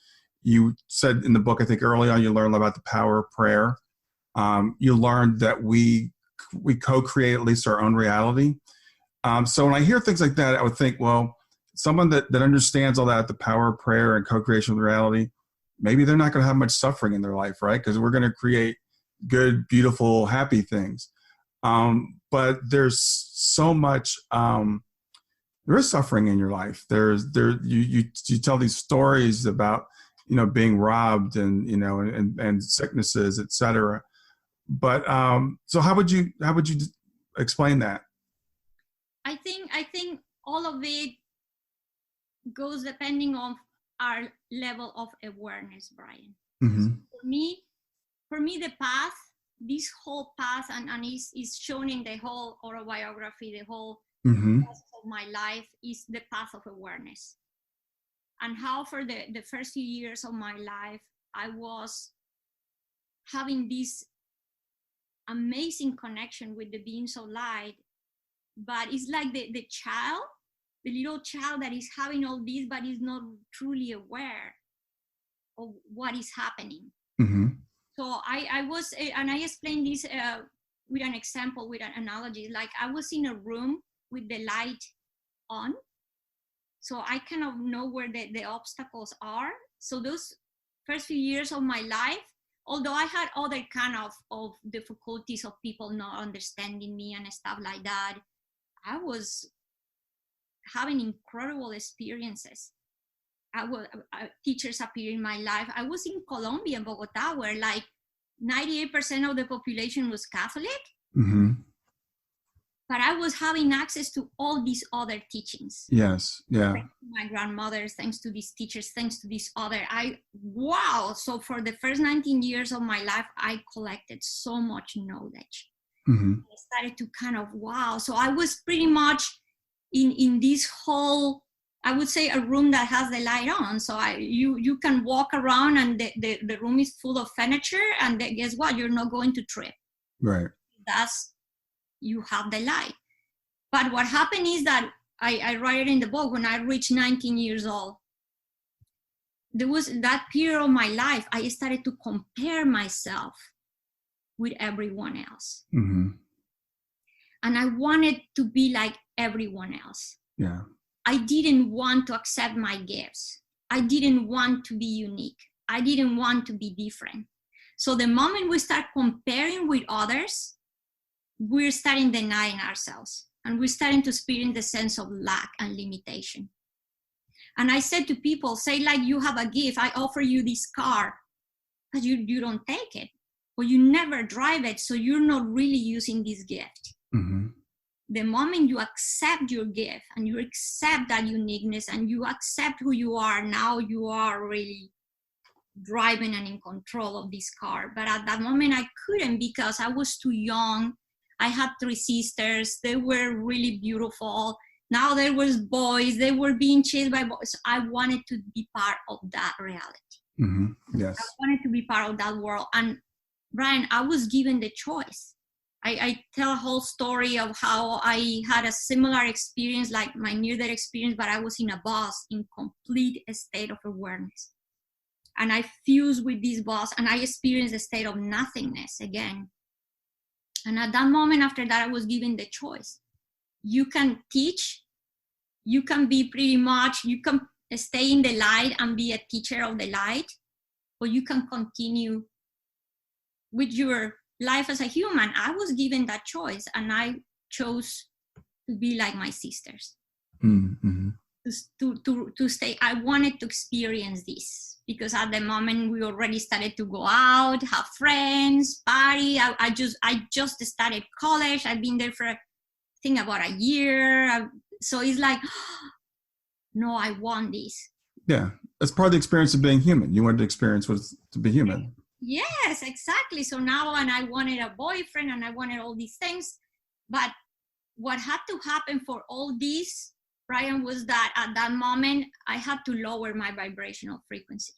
You said in the book, I think early on, you learned about the power of prayer. You learned that we co-create at least our own reality. So when I hear things like that, I would think, well, someone that understands all that, the power of prayer and co-creation with reality, maybe they're not going to have much suffering in their life, right? Because we're going to create good, beautiful, happy things. But there's so much, there is suffering in your life. You tell these stories about, being robbed and sicknesses, et cetera. But so how would you explain that? I think all of it goes depending on our level of awareness, Brian. Mm-hmm. So for me, the path, this whole path, and is shown in the whole autobiography, the whole mm-hmm. process of my life, is the path of awareness. And how for the first few years of my life, I was having this amazing connection with the beings of light, but it's like the little child that is having all this, but is not truly aware of what is happening. Mm-hmm. So I was, and I explained this with an example, with an analogy, like I was in a room with the light on, so I kind of know where the obstacles are. So those first few years of my life, although I had other kind of difficulties of people not understanding me and stuff like that, I was having incredible experiences. Teachers appeared in my life. I was in Colombia, in Bogota, where like 98% of the population was Catholic. Mm-hmm. But I was having access to all these other teachings. Yes, yeah. Thanks to my grandmother, thanks to these teachers, thanks to this other. Wow. So for the first 19 years of my life, I collected so much knowledge. Mm-hmm. I started to kind of, wow. So I was pretty much in this whole, I would say, a room that has the light on. So you can walk around and the room is full of furniture, and guess what? You're not going to trip. Right. You have the light. But what happened is that I write it in the book, when I reached 19 years old, there was that period of my life, I started to compare myself with everyone else. Mm-hmm. And I wanted to be like everyone else. Yeah. I didn't want to accept my gifts. I didn't want to be unique. I didn't want to be different. So the moment we start comparing with others, we're starting denying ourselves, and we're starting to experience the sense of lack and limitation. And I said to people, say like you have a gift, I offer you this car, but you don't take it, or you never drive it, so you're not really using this gift. Mm-hmm. The moment you accept your gift and you accept that uniqueness and you accept who you are, now you are really driving and in control of this car. But at that moment I couldn't, because I was too young. I had 3 sisters. They were really beautiful. Now there was boys. They were being chased by boys. I wanted to be part of that reality. Mm-hmm. Yes. I wanted to be part of that world. And Brian, I was given the choice. I tell a whole story of how I had a similar experience, like my near-death experience, but I was in a bus in complete state of awareness. And I fused with this bus, and I experienced a state of nothingness again. And at that moment, after that, I was given the choice. You can teach, you can be pretty much, you can stay in the light and be a teacher of the light, or you can continue with your life as a human. I was given that choice, and I chose to be like my sisters. Mm-hmm. To stay. I wanted to experience this, because at the moment we already started to go out, have friends, party. I just started college. I've been there for I think about a year. So it's like, no, I want this. Yeah, that's part of the experience of being human. You wanted to experience what it's to be human. Yes, exactly. So now, and I wanted a boyfriend, and I wanted all these things. But what had to happen for all this, Brian, was that at that moment, I had to lower my vibrational frequency.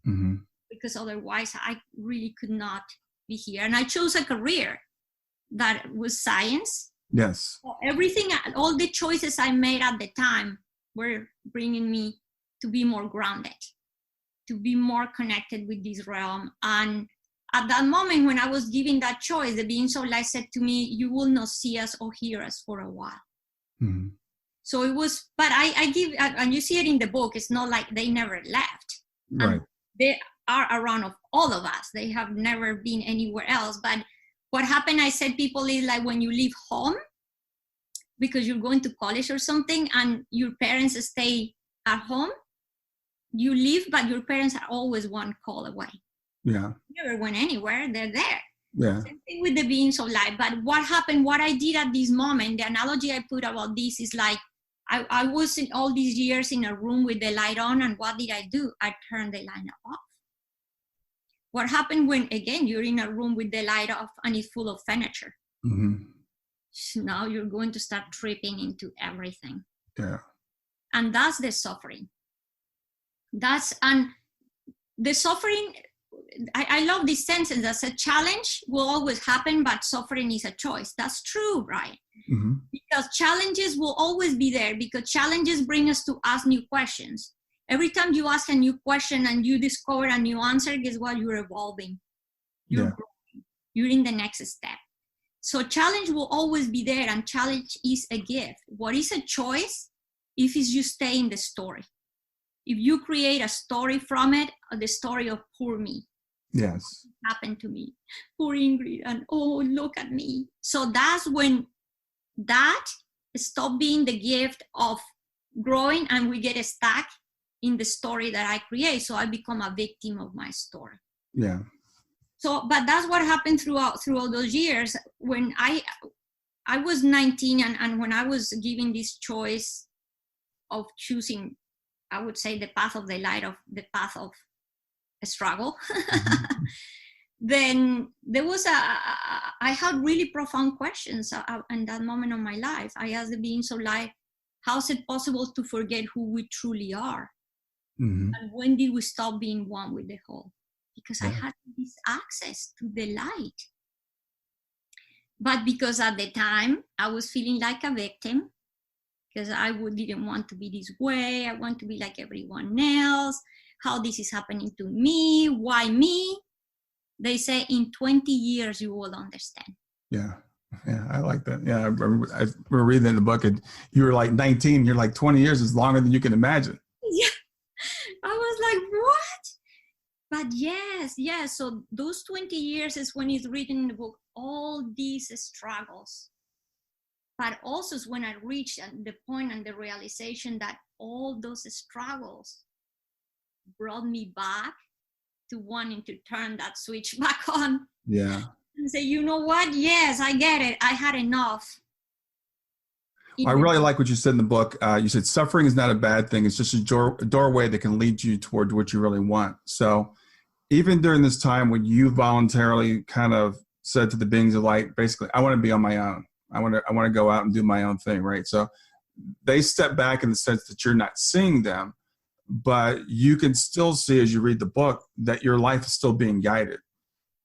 Mm-hmm. Because otherwise I really could not be here. And I chose a career that was science. Yes. So everything, all the choices I made at the time were bringing me to be more grounded, to be more connected with this realm. And at that moment, when I was giving that choice, the beings of light said to me, you will not see us or hear us for a while. Mm-hmm. So it was, but I give, and you see it in the book, it's not like they never left. Right. And they are around of all of us. They have never been anywhere else. But what happened, I said, people, is like when you leave home because you're going to college or something, and your parents stay at home, you leave, but your parents are always one call away. Yeah. You never went anywhere. They're there. Yeah. Same thing with the beings of light. But what happened, what I did at this moment, the analogy I put about this is like, I was in all these years in a room with the light on, and what did I do? I turned the light off. What happened when, again, you're in a room with the light off and it's full of furniture? Mm-hmm. So now you're going to start tripping into everything. Yeah. And that's the suffering. And the suffering, I love this sentence that says challenge will always happen, but suffering is a choice. That's true, right? Mm-hmm. Because challenges will always be there, because challenges bring us to ask new questions. Every time you ask a new question and you discover a new answer, guess what? You're evolving. You're growing. You're in the next step. So challenge will always be there, and challenge is a gift. What is a choice? If it's you stay in the story. If you create a story from it, the story of poor me. Yes. What happened to me? Poor Ingrid, and oh, look at me. So that's when that stop being the gift of growing, and we get stuck in the story that I create. So I become a victim of my story. Yeah. So, but that's what happened throughout those years. When I was 19, and when I was given this choice of choosing, I would say, the path of the light, of the path of a struggle, mm-hmm. Then there was I had really profound questions in that moment of my life. I asked the beings of light, how is it possible to forget who we truly are? Mm-hmm. And when did we stop being one with the whole? Because I had this access to the light. But because at the time I was feeling like a victim, because I didn't want to be this way. I want to be like everyone else. How this is happening to me? Why me? They say in 20 years you will understand. Yeah. Yeah, I like that. Yeah, I remember reading in the book, and you were like 19. You're like 20 years is longer than you can imagine. Yeah, I was like, what? But yes. So those 20 years is when it's written in the book, all these struggles. But also is when I reached the point and the realization that all those struggles brought me back to wanting to turn that switch back on. Yeah. And say, you know what? Yes, I get it. I had enough. I really like what you said in the book. You said suffering is not a bad thing. It's just a doorway that can lead you toward what you really want. So even during this time when you voluntarily kind of said to the beings of light, basically, I want to be on my own. I want to go out and do my own thing, right? So they step back in the sense that you're not seeing them, but you can still see as you read the book that your life is still being guided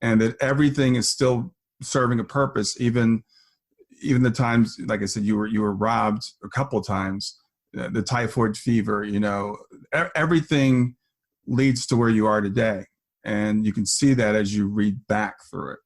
and that everything is still serving a purpose. Even the times, like I said, you were robbed a couple of times, the typhoid fever, everything leads to where you are today. And you can see that as you read back through it.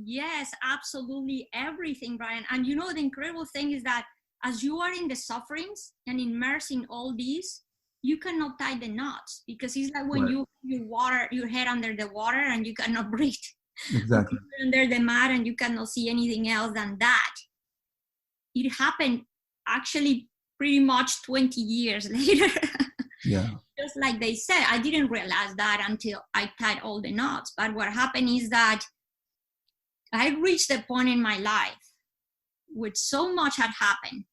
Yes, absolutely everything, Brian. And the incredible thing is that as you are in the sufferings and immersed in all these, you cannot tie the knots, because it's like when you your head under the water and you cannot breathe. Exactly. You're under the mat and you cannot see anything else than that. It happened actually pretty much 20 years later. Yeah. Just like they said, I didn't realize that until I tied all the knots. But what happened is that I reached a point in my life where so much had happened.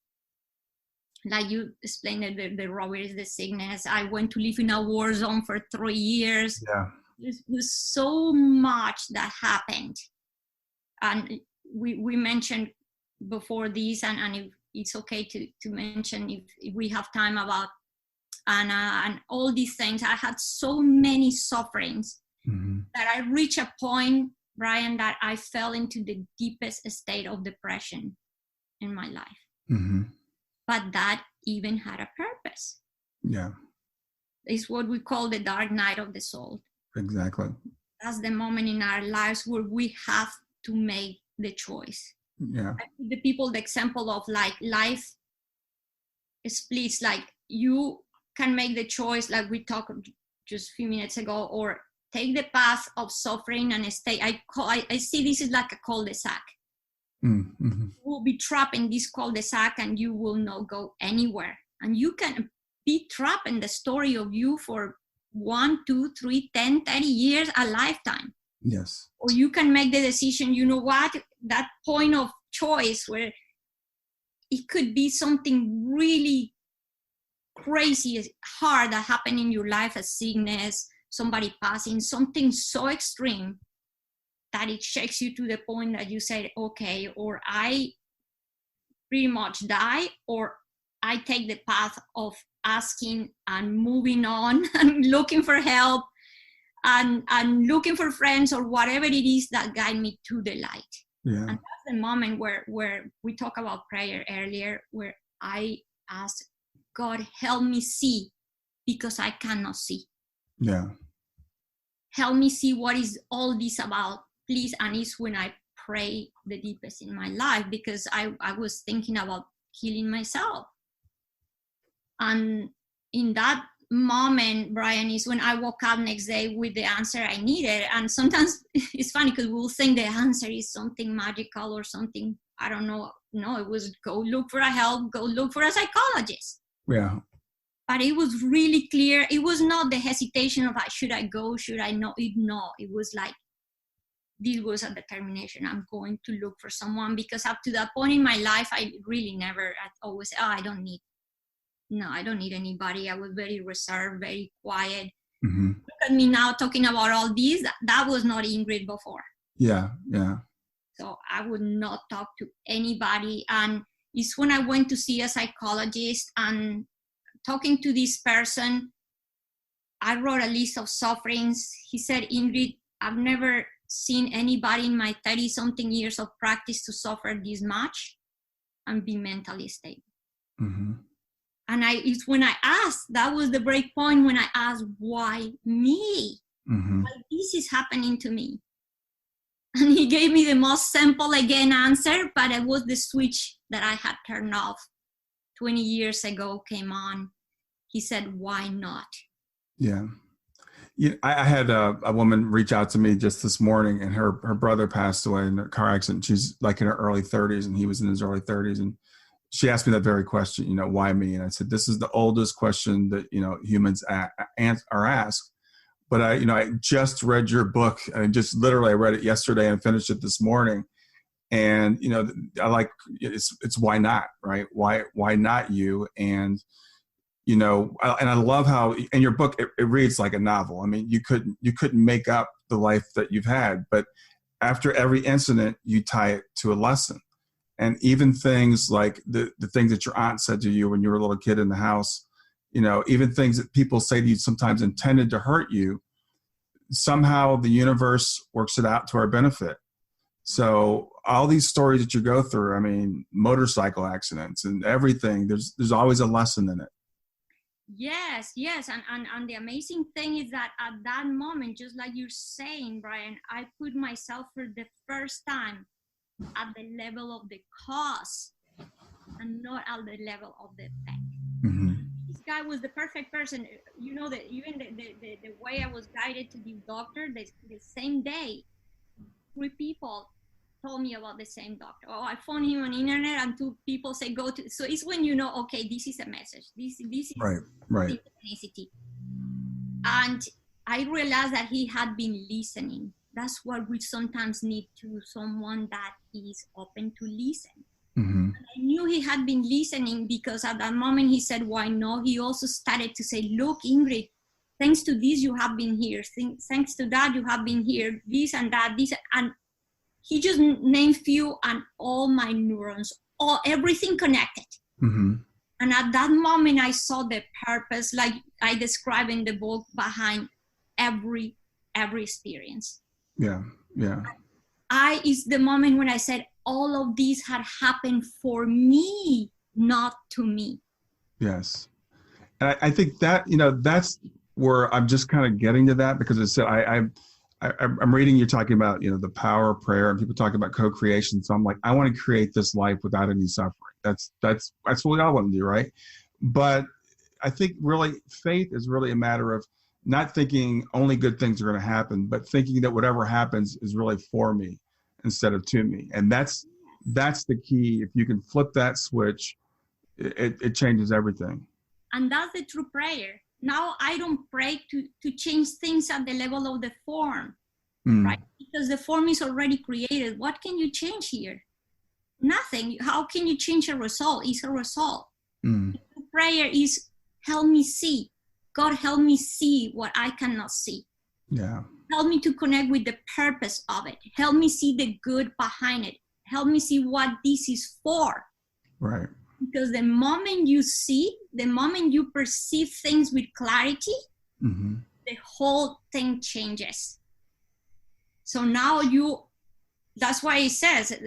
Like you explained, the robberies, the sickness. I went to live in a war zone for 3 years. Yeah. There was so much that happened. And we mentioned before this, and if it's okay to mention if we have time about Anna and all these things. I had so many sufferings that I reached a point, Brian, that I fell into the deepest state of depression in my life. Mm-hmm. But that even had a purpose. Yeah. It's what we call the dark night of the soul. Exactly. That's the moment in our lives where we have to make the choice. Yeah. I give the people the example of like life splits, like you can make the choice, like we talked just a few minutes ago, or take the path of suffering and stay. I see this is like a cul-de-sac. Mm-hmm. You will be trapped in this cul-de-sac and you will not go anywhere. And you can be trapped in the story of you for 1, 2, 3, 10, 30 years, a lifetime. Yes. Or you can make the decision, you know what, that point of choice where it could be something really crazy, hard that happened in your life, a sickness, somebody passing, something so extreme that it shakes you to the point that you say, okay, or I pretty much die, or I take the path of asking and moving on and looking for help and looking for friends or whatever it is that guide me to the light. Yeah. And that's the moment where we talked about prayer earlier, where I ask God, help me see, because I cannot see. Yeah. Help me see what is all this about, please. And it's when I pray the deepest in my life, because I was thinking about killing myself. And in that moment, Brian, is when I woke up next day with the answer I needed. And sometimes it's funny because we'll think the answer is something magical or something, I don't know. No, it was go look for a help, go look for a psychologist. Yeah. But it was really clear. It was not the hesitation of should I go, should I not? No, it was like, this was a determination. I'm going to look for someone, because up to that point in my life, I always, I don't need anybody. I was very reserved, very quiet. Mm-hmm. Look at me now talking about all these. That was not Ingrid before. Yeah. Yeah. So I would not talk to anybody. And it's when I went to see a psychologist and talking to this person, I wrote a list of sufferings. He said, Ingrid, I've never seen anybody in my 30-something years of practice to suffer this much and be mentally stable. Mm-hmm. And it's when I asked, that was the break point when I asked, why me? Mm-hmm. Why this is happening to me? And he gave me the most simple, again, answer, but it was the switch that I had turned off 20 years ago came on. He said, why not? Yeah. Yeah, I had a woman reach out to me just this morning, and her brother passed away in a car accident. She's like in her early 30s, and he was in his early 30s. And she asked me that very question, why me? And I said, this is the oldest question that, humans are asked. But I just read your book. I read it yesterday and finished it this morning. And, it's why not, right? Why not you? And, and I love how in your book, it reads like a novel. I mean, you couldn't make up the life that you've had, but after every incident, you tie it to a lesson. And even things like the things that your aunt said to you when you were a little kid in the house, even things that people say to you sometimes intended to hurt you, somehow the universe works it out to our benefit. So all these stories that you go through, I mean, motorcycle accidents and everything, there's always a lesson in it. Yes. And the amazing thing is that at that moment, just like you're saying, Brian, I put myself for the first time at the level of the cause and not at the level of the effect. Mm-hmm. This guy was the perfect person. That even the way I was guided to this doctor, the same day, 3 people told me about the same doctor. Oh, I found him on the internet, and 2 people say go to. So it's when okay, this is a message. This is right. synchronicity. And I realized that he had been listening. That's what we sometimes need to someone that is open to listen. Mm-hmm. I knew he had been listening because at that moment he said, why no? He also started to say, look, Ingrid, thanks to this, you have been here. Thanks to that, you have been here. This and that, this. And he just named few, and all my neurons, everything connected. Mm-hmm. And at that moment, I saw the purpose, like I describe in the book, behind every experience. Yeah. Is the moment when I said, all of these had happened for me, not to me. Yes. And I think that, that's where I'm just kind of getting to that, because it's, I'm reading, you're talking about, the power of prayer, and people talking about co-creation. So I'm like, I want to create this life without any suffering. That's what we all want to do. Right. But I think really faith is really a matter of not thinking only good things are going to happen, but thinking that whatever happens is really for me instead of to me. And that's the key. If you can flip that switch, it changes everything. And that's the true prayer. Now I don't pray to change things at the level of the form, right? Because the form is already created. What can you change here? Nothing. How can you change a result? It's a result. Prayer is, help me see. God, help me see what I cannot see. Yeah. Help me to connect with the purpose of it. Help me see the good behind it. Help me see what this is for. Right. Because the moment you see, the moment you perceive things with clarity, the whole thing changes. So now that's why it says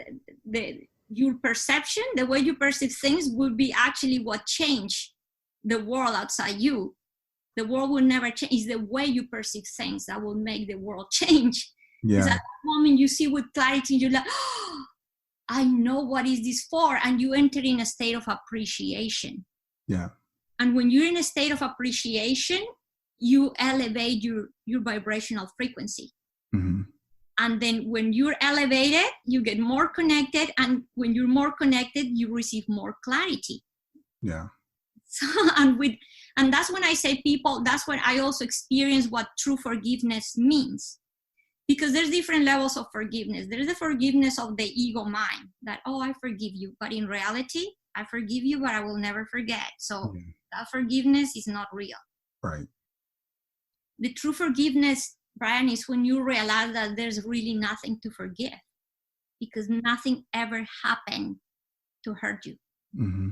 your perception, the way you perceive things will be actually what change the world outside you. The world will never change. It's the way you perceive things that will make the world change. Yeah. Because at that moment you see with clarity, you're like, oh, I know what is this for. And you enter in a state of appreciation. Yeah. And when you're in a state of appreciation, you elevate your vibrational frequency. Mm-hmm. And then when you're elevated, you get more connected. And when you're more connected, you receive more clarity. Yeah. So, and that's when I say people, that's when I also experience what true forgiveness means. Because there's different levels of forgiveness. There's the forgiveness of the ego mind that, oh, I forgive you. But in reality, I forgive you, but I will never forget. So that forgiveness is not real. Right. The true forgiveness, Brian, is when you realize that there's really nothing to forgive because nothing ever happened to hurt you. Mm-hmm.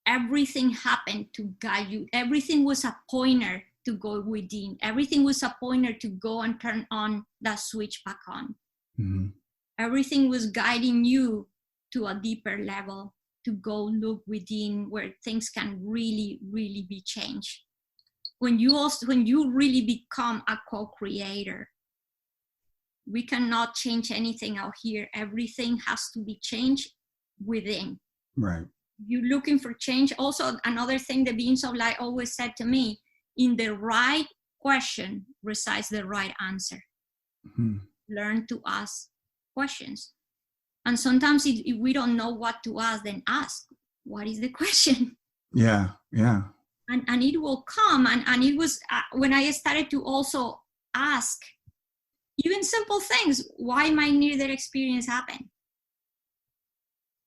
Everything happened to guide you. Everything was a pointer to go within. Everything was a pointer to go and turn on that switch back on. Mm-hmm. Everything was guiding you to a deeper level, to go look within where things can really, really be changed. When you really become a co-creator, We cannot change anything out here. Everything has to be changed within. Right. You're looking for change. Also, another thing the beings of light always said to me, in the right question resides the right answer. Mm-hmm. Learn to ask questions. And sometimes if we don't know what to ask, then ask, what is the question? Yeah. Yeah. And it will come. And it was when I started to also ask even simple things. Why my near-death experience happened?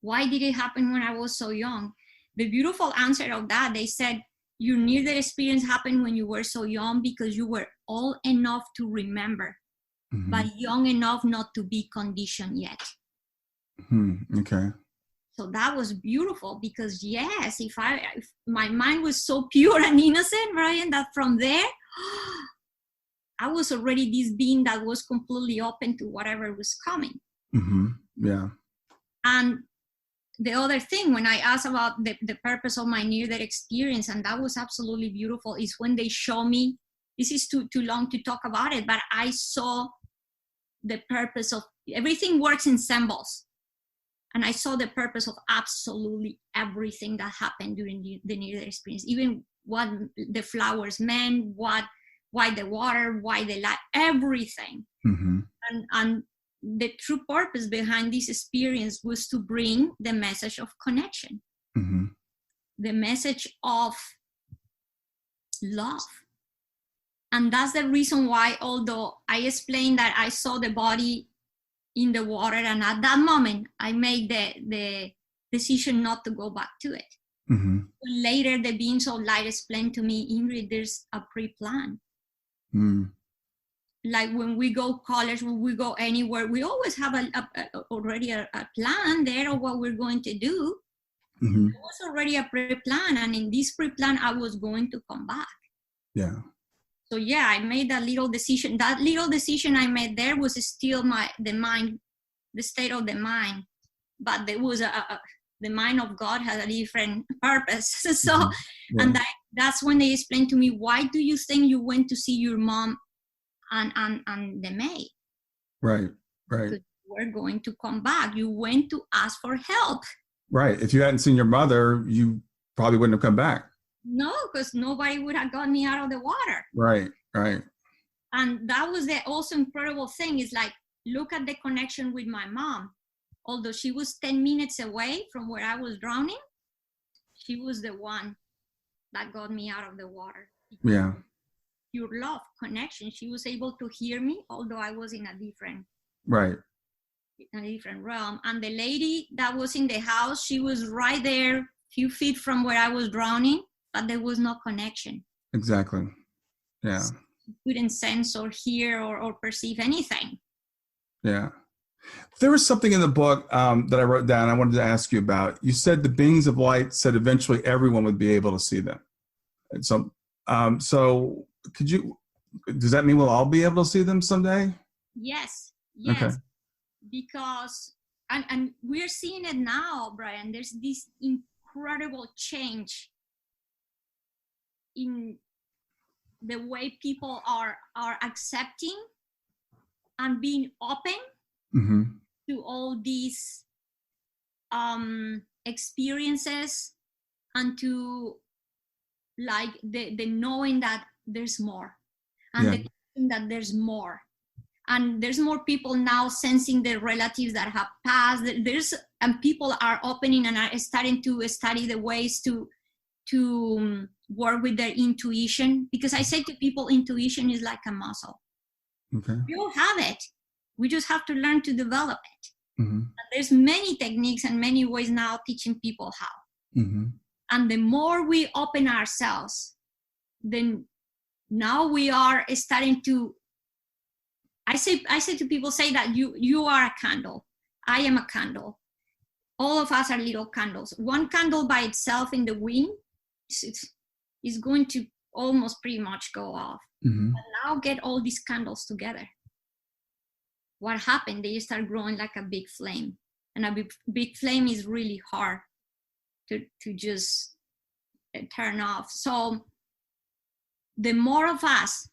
Why did it happen when I was so young? The beautiful answer of that, they said, your near-death experience happened when you were so young because you were old enough to remember, Mm-hmm. but young enough not to be conditioned yet. Mm-hmm. Okay. So that was beautiful because yes, if my mind was so pure and innocent, Brian, that from there, I was already this being that was completely open to whatever was coming. Mm-hmm. Yeah. And the other thing, when I asked about the purpose of my near-death experience, and that was absolutely beautiful, is when they show me, this is too long to talk about it, but I saw the purpose of, everything works in symbols. And I saw the purpose of absolutely everything that happened during the near-death experience, even what the flowers meant, why the water, why the light, everything. Mm-hmm. And the true purpose behind this experience was to bring the message of connection, Mm-hmm. the message of love. And that's the reason why, although I explained that I saw the body in the water, and at that moment I made the decision not to go back to it. Mm-hmm. Later, the beings of light explained to me, Ingrid, there's a pre-plan. Mm. Like when we go college, when we go anywhere, we always have already a plan there of what we're going to do. Mm-hmm. It was already a pre-plan, and in this pre-plan, I was going to come back. Yeah. So yeah, I made that little decision. That little decision I made there was still the state of the mind, but there was the mind of God has a different purpose. So, Mm-hmm. Yeah. and that's when they explained to me, why do you think you went to see your mom and the maid? Right. Right. Because we're going to come back. You went to ask for help. Right. If you hadn't seen your mother, you probably wouldn't have come back. No, because nobody would have got me out of the water. Right. Right. And that was the also incredible thing, is like, look at the connection with my mom. Although she was 10 minutes away from where I was drowning, she was the one that got me out of the water. Yeah. Your love, connection. She was able to hear me, although I was in a different realm. And the lady that was in the house, she was right there, few feet from where I was drowning, but there was no connection. Exactly. Yeah. So she couldn't sense or hear or perceive anything. Yeah. There was something in the book that I wrote down I wanted to ask you about. You said the beings of light said eventually everyone would be able to see them. And so does that mean we'll all be able to see them someday? Yes. Okay. Because, and we're seeing it now, Brian, there's this incredible change in the way people are accepting and being open Mm-hmm. to all these experiences, and to like the knowing that there's more, and the knowing that there's more, and there's more people now sensing the relatives that have passed. And people are opening and are starting to study the ways to work with their intuition, because I say to people, intuition is like a muscle. Okay. We all have it. We just have to learn to develop it. Mm-hmm. And there's many techniques and many ways now teaching people how. Mm-hmm. And the more we open ourselves, then now we are starting to, I say to people, say that you are a candle. I am a candle. All of us are little candles. One candle by itself in the wind is going to almost pretty much go off. Mm-hmm. But now get all these candles together. What happened? They start growing like a big flame. And a big flame is really hard to just turn off. So the more of us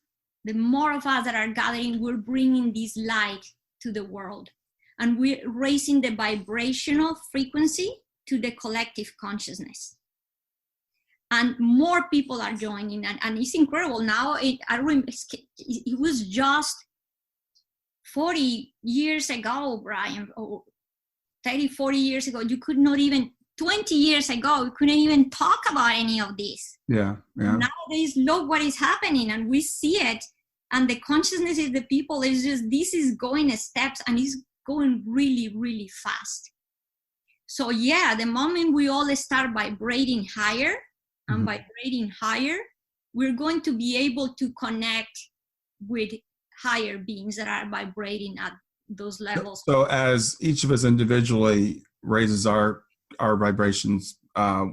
that are gathering, we're bringing this light to the world. And we're raising the vibrational frequency to the collective consciousness. And more people are joining, and it's incredible. Now, it was just 40 years ago, Brian, or 30, 40 years ago, you could not even, 20 years ago, we couldn't even talk about any of this. Yeah. Nowadays, look what is happening, and we see it, and the consciousness of the people is just, this is going steps, and it's going really, really fast. So yeah, the moment we all start vibrating higher, and vibrating higher, we're going to be able to connect with higher beings that are vibrating at those levels. So as each of us individually raises our vibrations,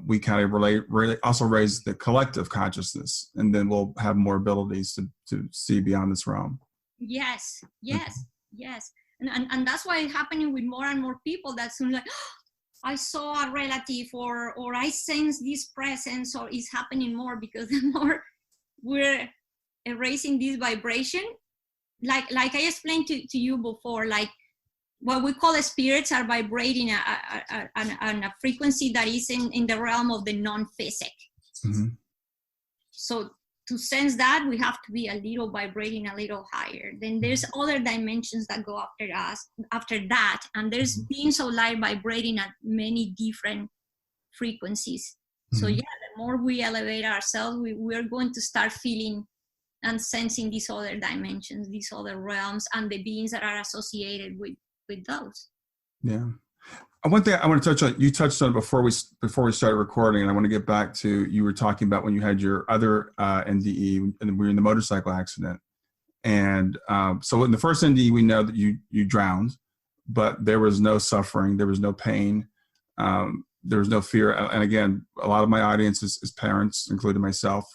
we kind of really also raise the collective consciousness, and then we'll have more abilities to see beyond this realm. Yes. And that's why it's happening with more and more people that soon like, oh, I saw a relative or I sense this presence, or it's happening more because the more we're erasing this vibration, like I explained to you before, like what we call spirits are vibrating a frequency that is in the realm of the non-physic. So to sense that, we have to be a little vibrating a little higher. Then there's other dimensions that go after that, and there's beings of light vibrating at many different frequencies. So yeah, the more we elevate ourselves, we're going to start feeling and sensing these other dimensions, these other realms, and the beings that are associated with those. Yeah. One thing I want to touch on, you touched on before we started recording, and I want to get back to, you were talking about when you had your other NDE and we were in the motorcycle accident. And so in the first NDE, we know that you drowned, but there was no suffering, there was no pain, there was no fear. And again, a lot of my audience is parents, including myself.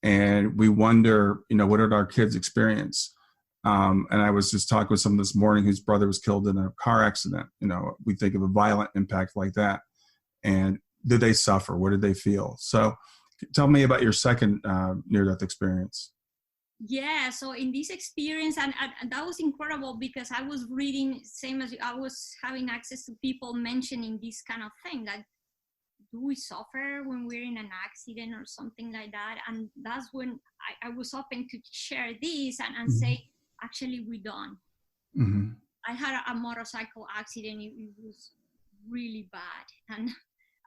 And we wonder, what did our kids experience? And I was just talking with someone this morning whose brother was killed in a car accident. We think of a violent impact like that. And did they suffer? What did they feel? So tell me about your second near-death experience. Yeah, so in this experience, and that was incredible because I was reading, same as you, I was having access to people mentioning this kind of thing, that do we suffer when we're in an accident or something like that? And that's when I was open to share this and say, actually, we don't. I had a motorcycle accident. It was really bad. And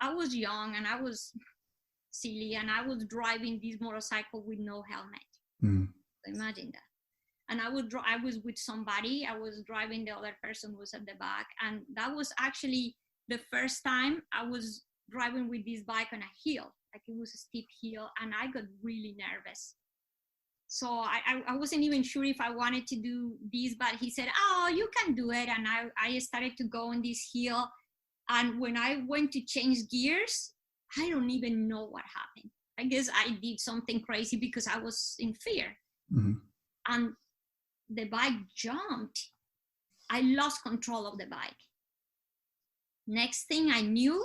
I was young and I was silly, and I was driving this motorcycle with no helmet. So imagine that. And I was with somebody. I was driving, the other person was at the back. And that was actually the first time I was driving with this bike on a hill. Like, it was a steep hill, and I got really nervous. So I wasn't even sure if I wanted to do this, but he said, oh, you can do it. And I started to go on this hill. And when I went to change gears, I don't even know what happened. I guess I did something crazy because I was in fear. And the bike jumped. I lost control of the bike. Next thing I knew,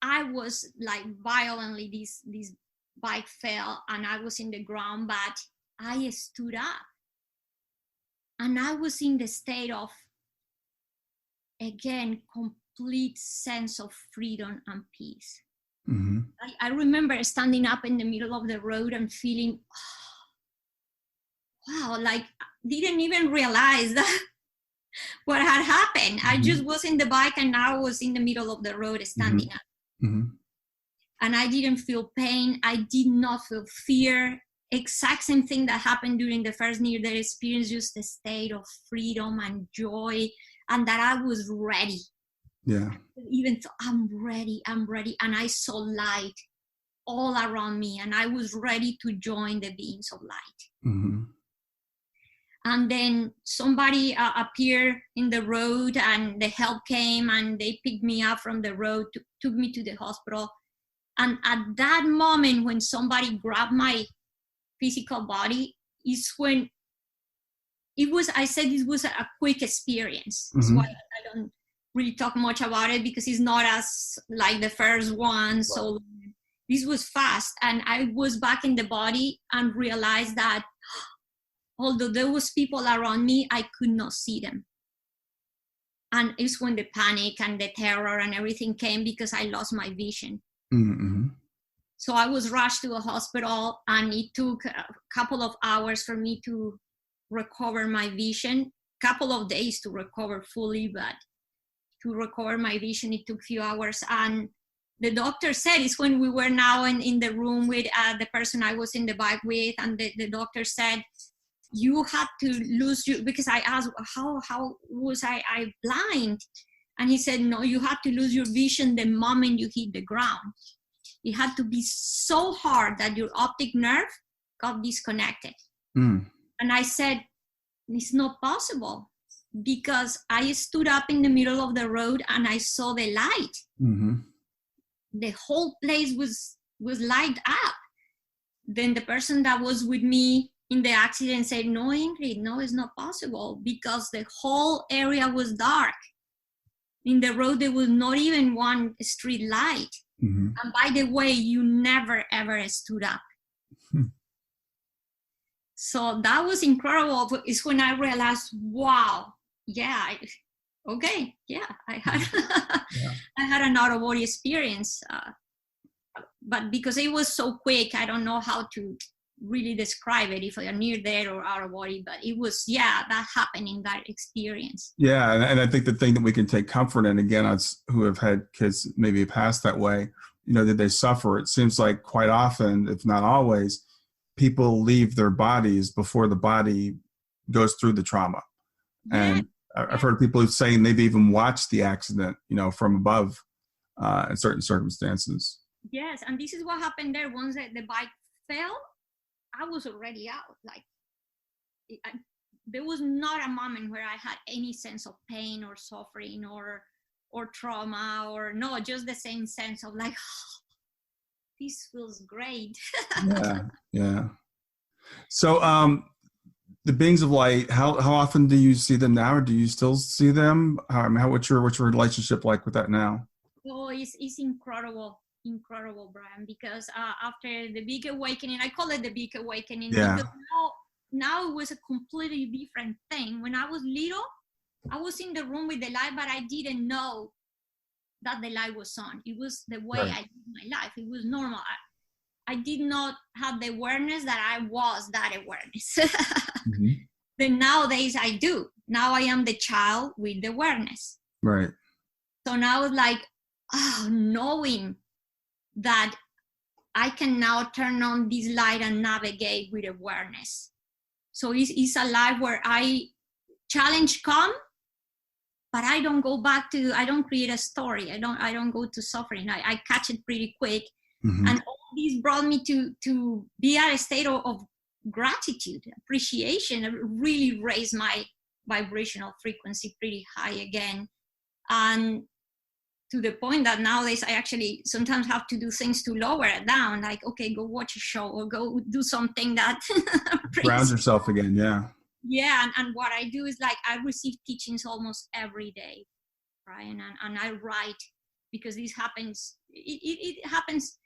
I was like violently, this bike fell and I was in the ground, but I stood up and I was in the state of, again, complete sense of freedom and peace. I remember standing up in the middle of the road and feeling, wow, like didn't even realize that what had happened. I just was in the bike and now I was in the middle of the road standing up. And I didn't feel pain. I did not feel fear. Exact same thing that happened during the first near-death experience, just a state of freedom and joy, and that I was ready. Yeah. Even though I'm ready. And I saw light all around me, and I was ready to join the beings of light. And then somebody appeared in the road, and the help came, and they picked me up from the road, took me to the hospital. And at that moment, when somebody grabbed my physical body, is when it was, I said this was a quick experience. That's why I don't really talk much about it, because it's not as like the first one. So this was fast. And I was back in the body and realized that although there was people around me, I could not see them. And it's when the panic and the terror and everything came, because I lost my vision. Mm-hmm. So I was rushed to a hospital, and it took a couple of hours for me to recover my vision. Couple of days to recover fully, but to recover my vision, it took a few hours. And the doctor said, it's when we were now in the room with the person I was in the bike with, and the doctor said, you had to lose your, because I asked, how was I blind? And he said, no, you had to lose your vision the moment you hit the ground. It had to be so hard that your optic nerve got disconnected. And I said, it's not possible, because I stood up in the middle of the road and I saw the light. Mm-hmm. The whole place was light up. Then the person that was with me in the accident said, no, Ingrid, no, it's not possible, because the whole area was dark. In the road, there was not even one street light. Mm-hmm. And by the way, you never, ever stood up. So that was incredible. It's when I realized, wow, yeah, okay, yeah, I had an out-of-body experience. But because it was so quick, I don't know how to really describe it, if you're near there or out of body, but it was, that happened in that experience. Yeah. And I think the thing that we can take comfort in, again, us who have had kids maybe passed that way, that they suffer. It seems like quite often, if not always, people leave their bodies before the body goes through the trauma. Yeah. And I've heard people who say they've even watched the accident, from above in certain circumstances. Yes. And this is what happened there. Once the bike fell, I was already out. There was not a moment where I had any sense of pain or suffering or trauma, or no, just the same sense of this feels great. Yeah. So the beings of light, how often do you see them now, or do you still see them? What's your relationship like with that now? Oh, it's incredible, Brian, because after the big awakening, I call it the big awakening, because now it was a completely different thing. When I was little, I was in the room with the light, but I didn't know that the light was on. It was the way I lived my life. It was normal. I did not have the awareness that I was that awareness. Mm-hmm. Then nowadays I do. Now I am the child with the awareness. Right. So now it's like, knowing that I can now turn on this light and navigate with awareness. So it's a life where challenge come, but I don't go back I don't create a story. I don't go to suffering. I catch it pretty quick. Mm-hmm. And all this brought me to be at a state of gratitude, appreciation. It really raised my vibrational frequency pretty high again. And to the point that nowadays I actually sometimes have to do things to lower it down, like, okay, go watch a show or go do something that ground yourself again. Yeah. And what I do is I receive teachings almost every day, Brian, and I write, because this happens, it happens,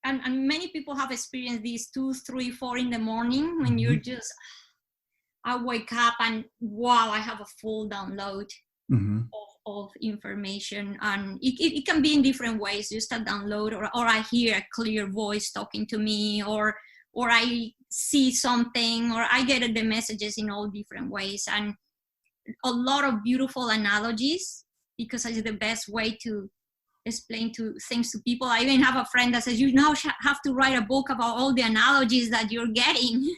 and many people have experienced these 2, 3, 4 in the morning when you're just, I wake up and wow, I have a full download of information, and it can be in different ways, just a download, or I hear a clear voice talking to me, or I see something, or I get the messages in all different ways, and a lot of beautiful analogies, because it's the best way to explain things to people. I even have a friend that says, you now have to write a book about all the analogies that you're getting.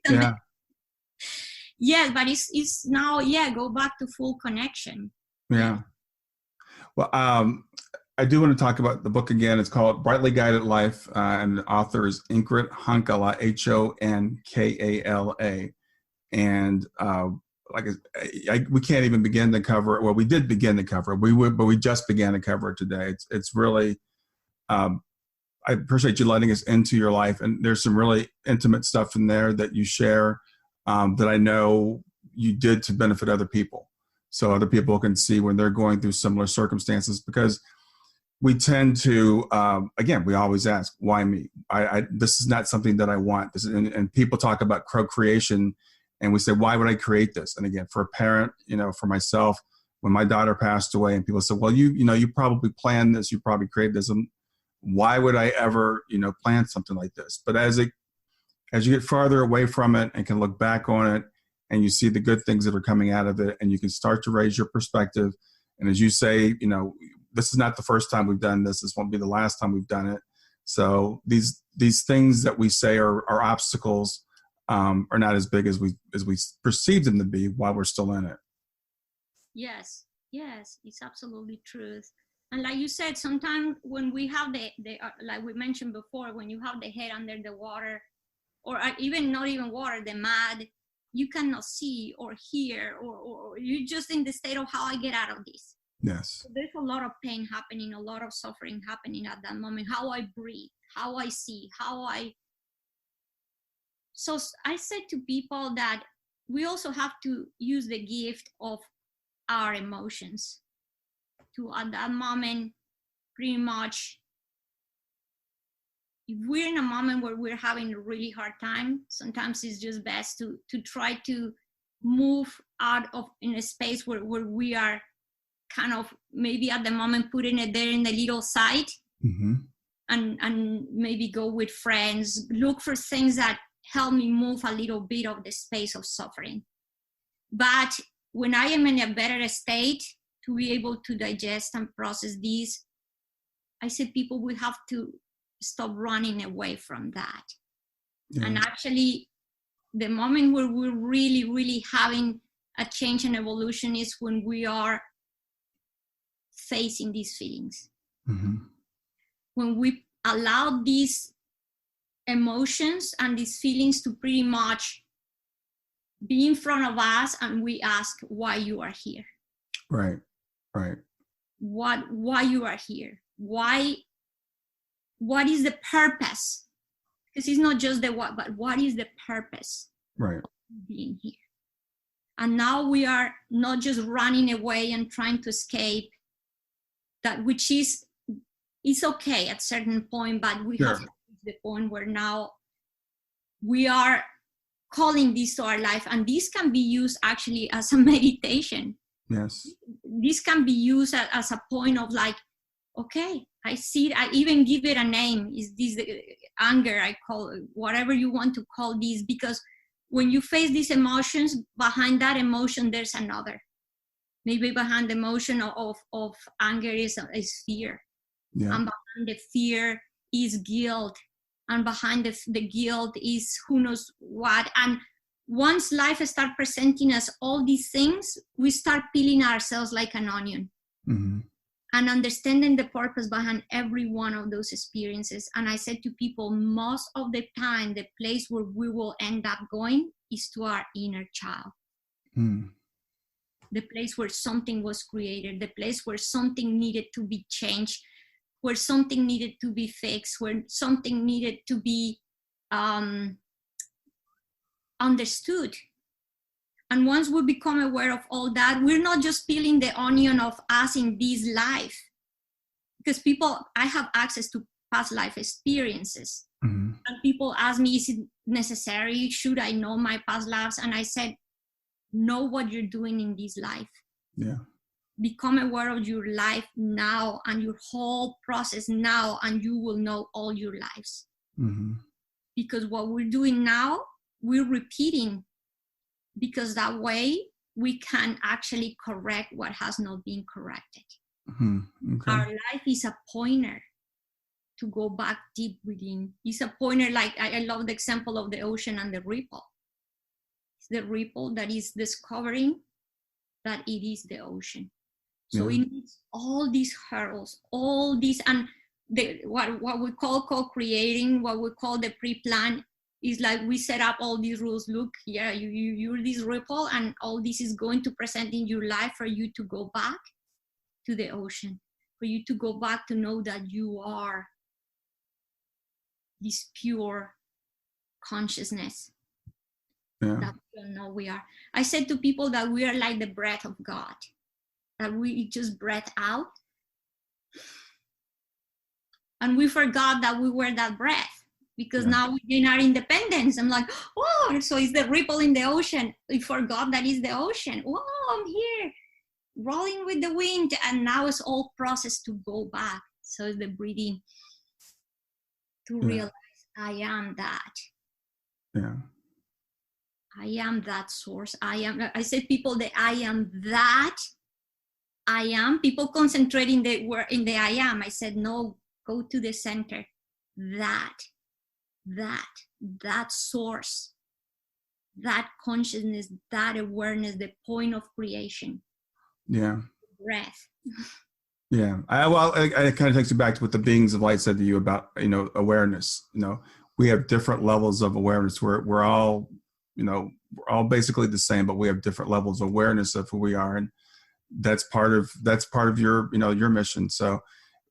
Yeah. Yes, but it's now, go back to full connection. Yeah. Well, I do want to talk about the book again. It's called Brightly Guided Life, and the author is Ingrid Honkala, Honkala. And we can't even begin to cover it. Well, we did begin to cover it. But we just began to cover it today. It's really, I appreciate you letting us into your life. And there's some really intimate stuff in there that you share that I know you did to benefit other people. So other people can see when they're going through similar circumstances, because we tend to, again, we always ask, why me? This is not something that I want. And people talk about procreation, and we say, why would I create this? And again, for a parent, for myself, when my daughter passed away, and people said, well, you probably planned this, you probably created this. And why would I ever, plan something like this? But as you get farther away from it and can look back on it, and you see the good things that are coming out of it, and you can start to raise your perspective. And as you say, this is not the first time we've done this. This won't be the last time we've done it. So these things that we say are obstacles are not as big as we perceive them to be while we're still in it. Yes, it's absolutely truth. And like you said, sometimes when we have the like we mentioned before, when you have the head under the water, or even not even water, the mud, you cannot see or hear, or you're just in the state of how I get out of this. Yes. So there's a lot of pain happening, a lot of suffering happening at that moment. How I breathe, how I see, So I said to people that we also have to use the gift of our emotions to, at that moment, pretty much, if we're in a moment where we're having a really hard time, sometimes it's just best to try to move out of in a space where we are kind of maybe at the moment putting it there in the little side, mm-hmm. and maybe go with friends, look for things that help me move a little bit of the space of suffering. But when I am in a better state to be able to digest and process these, I said people will have to stop running away from that. Yeah. And actually, the moment where we're really, really having a change and evolution is when we are facing these feelings. Mm-hmm. When we allow these emotions and these feelings to pretty much be in front of us, and we ask why you are here. Right. Why you are here? What is the purpose? Because it's not just the what, but what is the purpose of being here? And now we are not just running away and trying to escape that, which is, it's okay at a certain point, but we have to reach the point where now we are calling this to our life. And this can be used actually as a meditation. Yes. This can be used as a point of like, okay, I see it. I even give it a name. Is this the anger? I call it, whatever you want to call this, because when you face these emotions, behind that emotion, there's another. Maybe behind the emotion of anger is fear. Yeah. And behind the fear is guilt. And behind the guilt is who knows what. And once life starts presenting us all these things, we start peeling ourselves like an onion. Mm-hmm. And understanding the purpose behind every one of those experiences. And I said to people, most of the time, the place where we will end up going is to our inner child. Mm. The place where something was created, the place where something needed to be changed, where something needed to be fixed, where something needed to be understood. And once we become aware of all that, we're not just peeling the onion of us in this life. Because I have access to past life experiences. Mm-hmm. And people ask me, is it necessary? Should I know my past lives? And I said, know what you're doing in this life. Yeah. Become aware of your life now and your whole process now, and you will know all your lives. Mm-hmm. Because what we're doing now, we're repeating, because that way we can actually correct what has not been corrected. Mm-hmm. Okay. Our life is a pointer to go back deep within. It's a pointer, like I love the example of the ocean and the ripple. It's the ripple that is discovering that it is the ocean. So it needs all these hurdles, all these, and what we call co-creating, what we call the pre-plan, is like we set up all these rules. Look, yeah, you're this ripple, and all this is going to present in your life for you to go back to the ocean, for you to go back to know that you are this pure consciousness that we don't know we are. I said to people that we are like the breath of God, that we just breathe out And we forgot that we were that breath, because now we gain our independence. I'm like, oh, so it's the ripple in the ocean. We forgot that it's the ocean. Oh, I'm here, rolling with the wind. And now it's all processed to go back. So it's the breathing to realize I am that. Yeah. I am that source. I said people that I am that. I am. People concentrate in the word in the I am. I said, no, go to the center. That source, that consciousness, that awareness, the point of creation. Yeah. Breath. Yeah. It kind of takes you back to what the beings of light said to you about, awareness. We have different levels of awareness. We're all basically the same, but we have different levels of awareness of who we are. And that's part of your, your mission. So,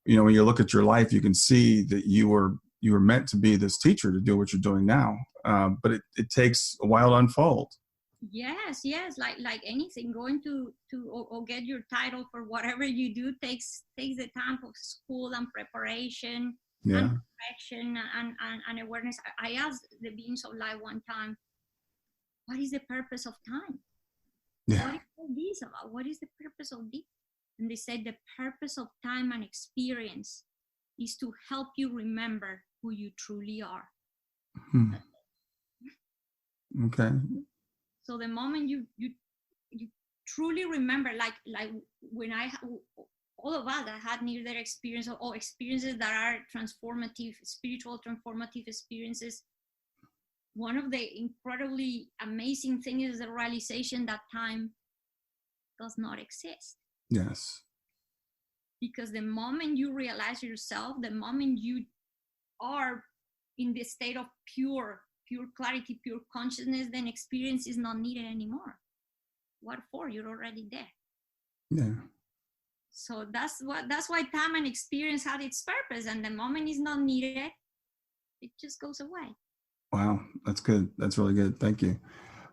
when you look at your life, you can see that you were meant to be this teacher to do what you're doing now. But it takes a while to unfold. Yes. Like anything, going to or get your title for whatever you do takes the time of school and preparation and perfection and awareness. I asked the beings of light one time, what is the purpose of time? Yeah. What is all this about? What is the purpose of this? And they said the purpose of time and experience is to help you remember who you truly are. Okay. So the moment you truly remember, like when all of us that had near-death experience or experiences that are transformative, spiritual transformative experiences, one of the incredibly amazing things is the realization that time does not exist. Yes. Because the moment you realize yourself, the moment you are in the state of pure clarity, pure consciousness, then experience is not needed anymore. What for? You're already there. Yeah. So that's why time and experience had its purpose. And the moment is not needed, it just goes away. Wow, that's good. That's really good. Thank you.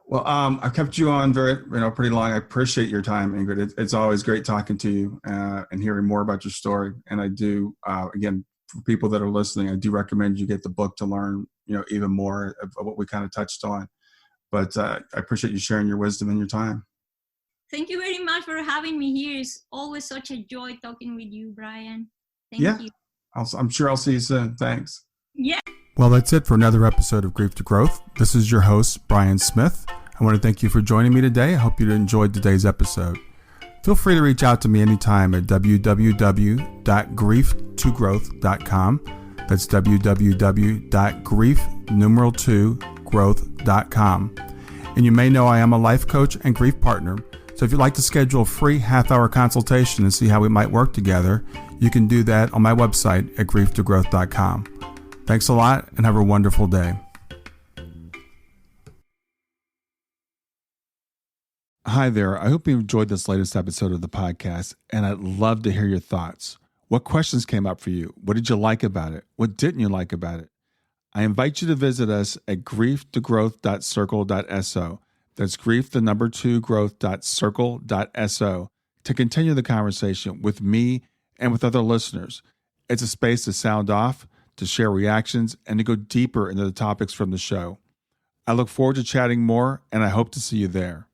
Well, I've kept you on pretty long. I appreciate your time, Ingrid. It's always great talking to you and hearing more about your story. And I do, again, for people that are listening, I do recommend you get the book to learn, even more of what we kind of touched on. But I appreciate you sharing your wisdom and your time. Thank you very much for having me here. It's always such a joy talking with you, Brian. Thank you. I'm sure I'll see you soon. Thanks. Yeah. Well, that's it for another episode of Grief to Growth. This is your host, Brian Smith. I want to thank you for joining me today. I hope you enjoyed today's episode. Feel free to reach out to me anytime at www.grieftogrowth.com. That's www.grief2growth.com. And you may know I am a life coach and grief partner. So if you'd like to schedule a free half-hour consultation and see how we might work together, you can do that on my website at grieftogrowth.com. Thanks a lot and have a wonderful day. Hi there. I hope you enjoyed this latest episode of the podcast, and I'd love to hear your thoughts. What questions came up for you? What did you like about it? What didn't you like about it? I invite you to visit us at grieftogrowth.circle.so. That's growth2growth.circle.so to continue the conversation with me and with other listeners. It's a space to sound off, to share reactions, and to go deeper into the topics from the show. I look forward to chatting more, and I hope to see you there.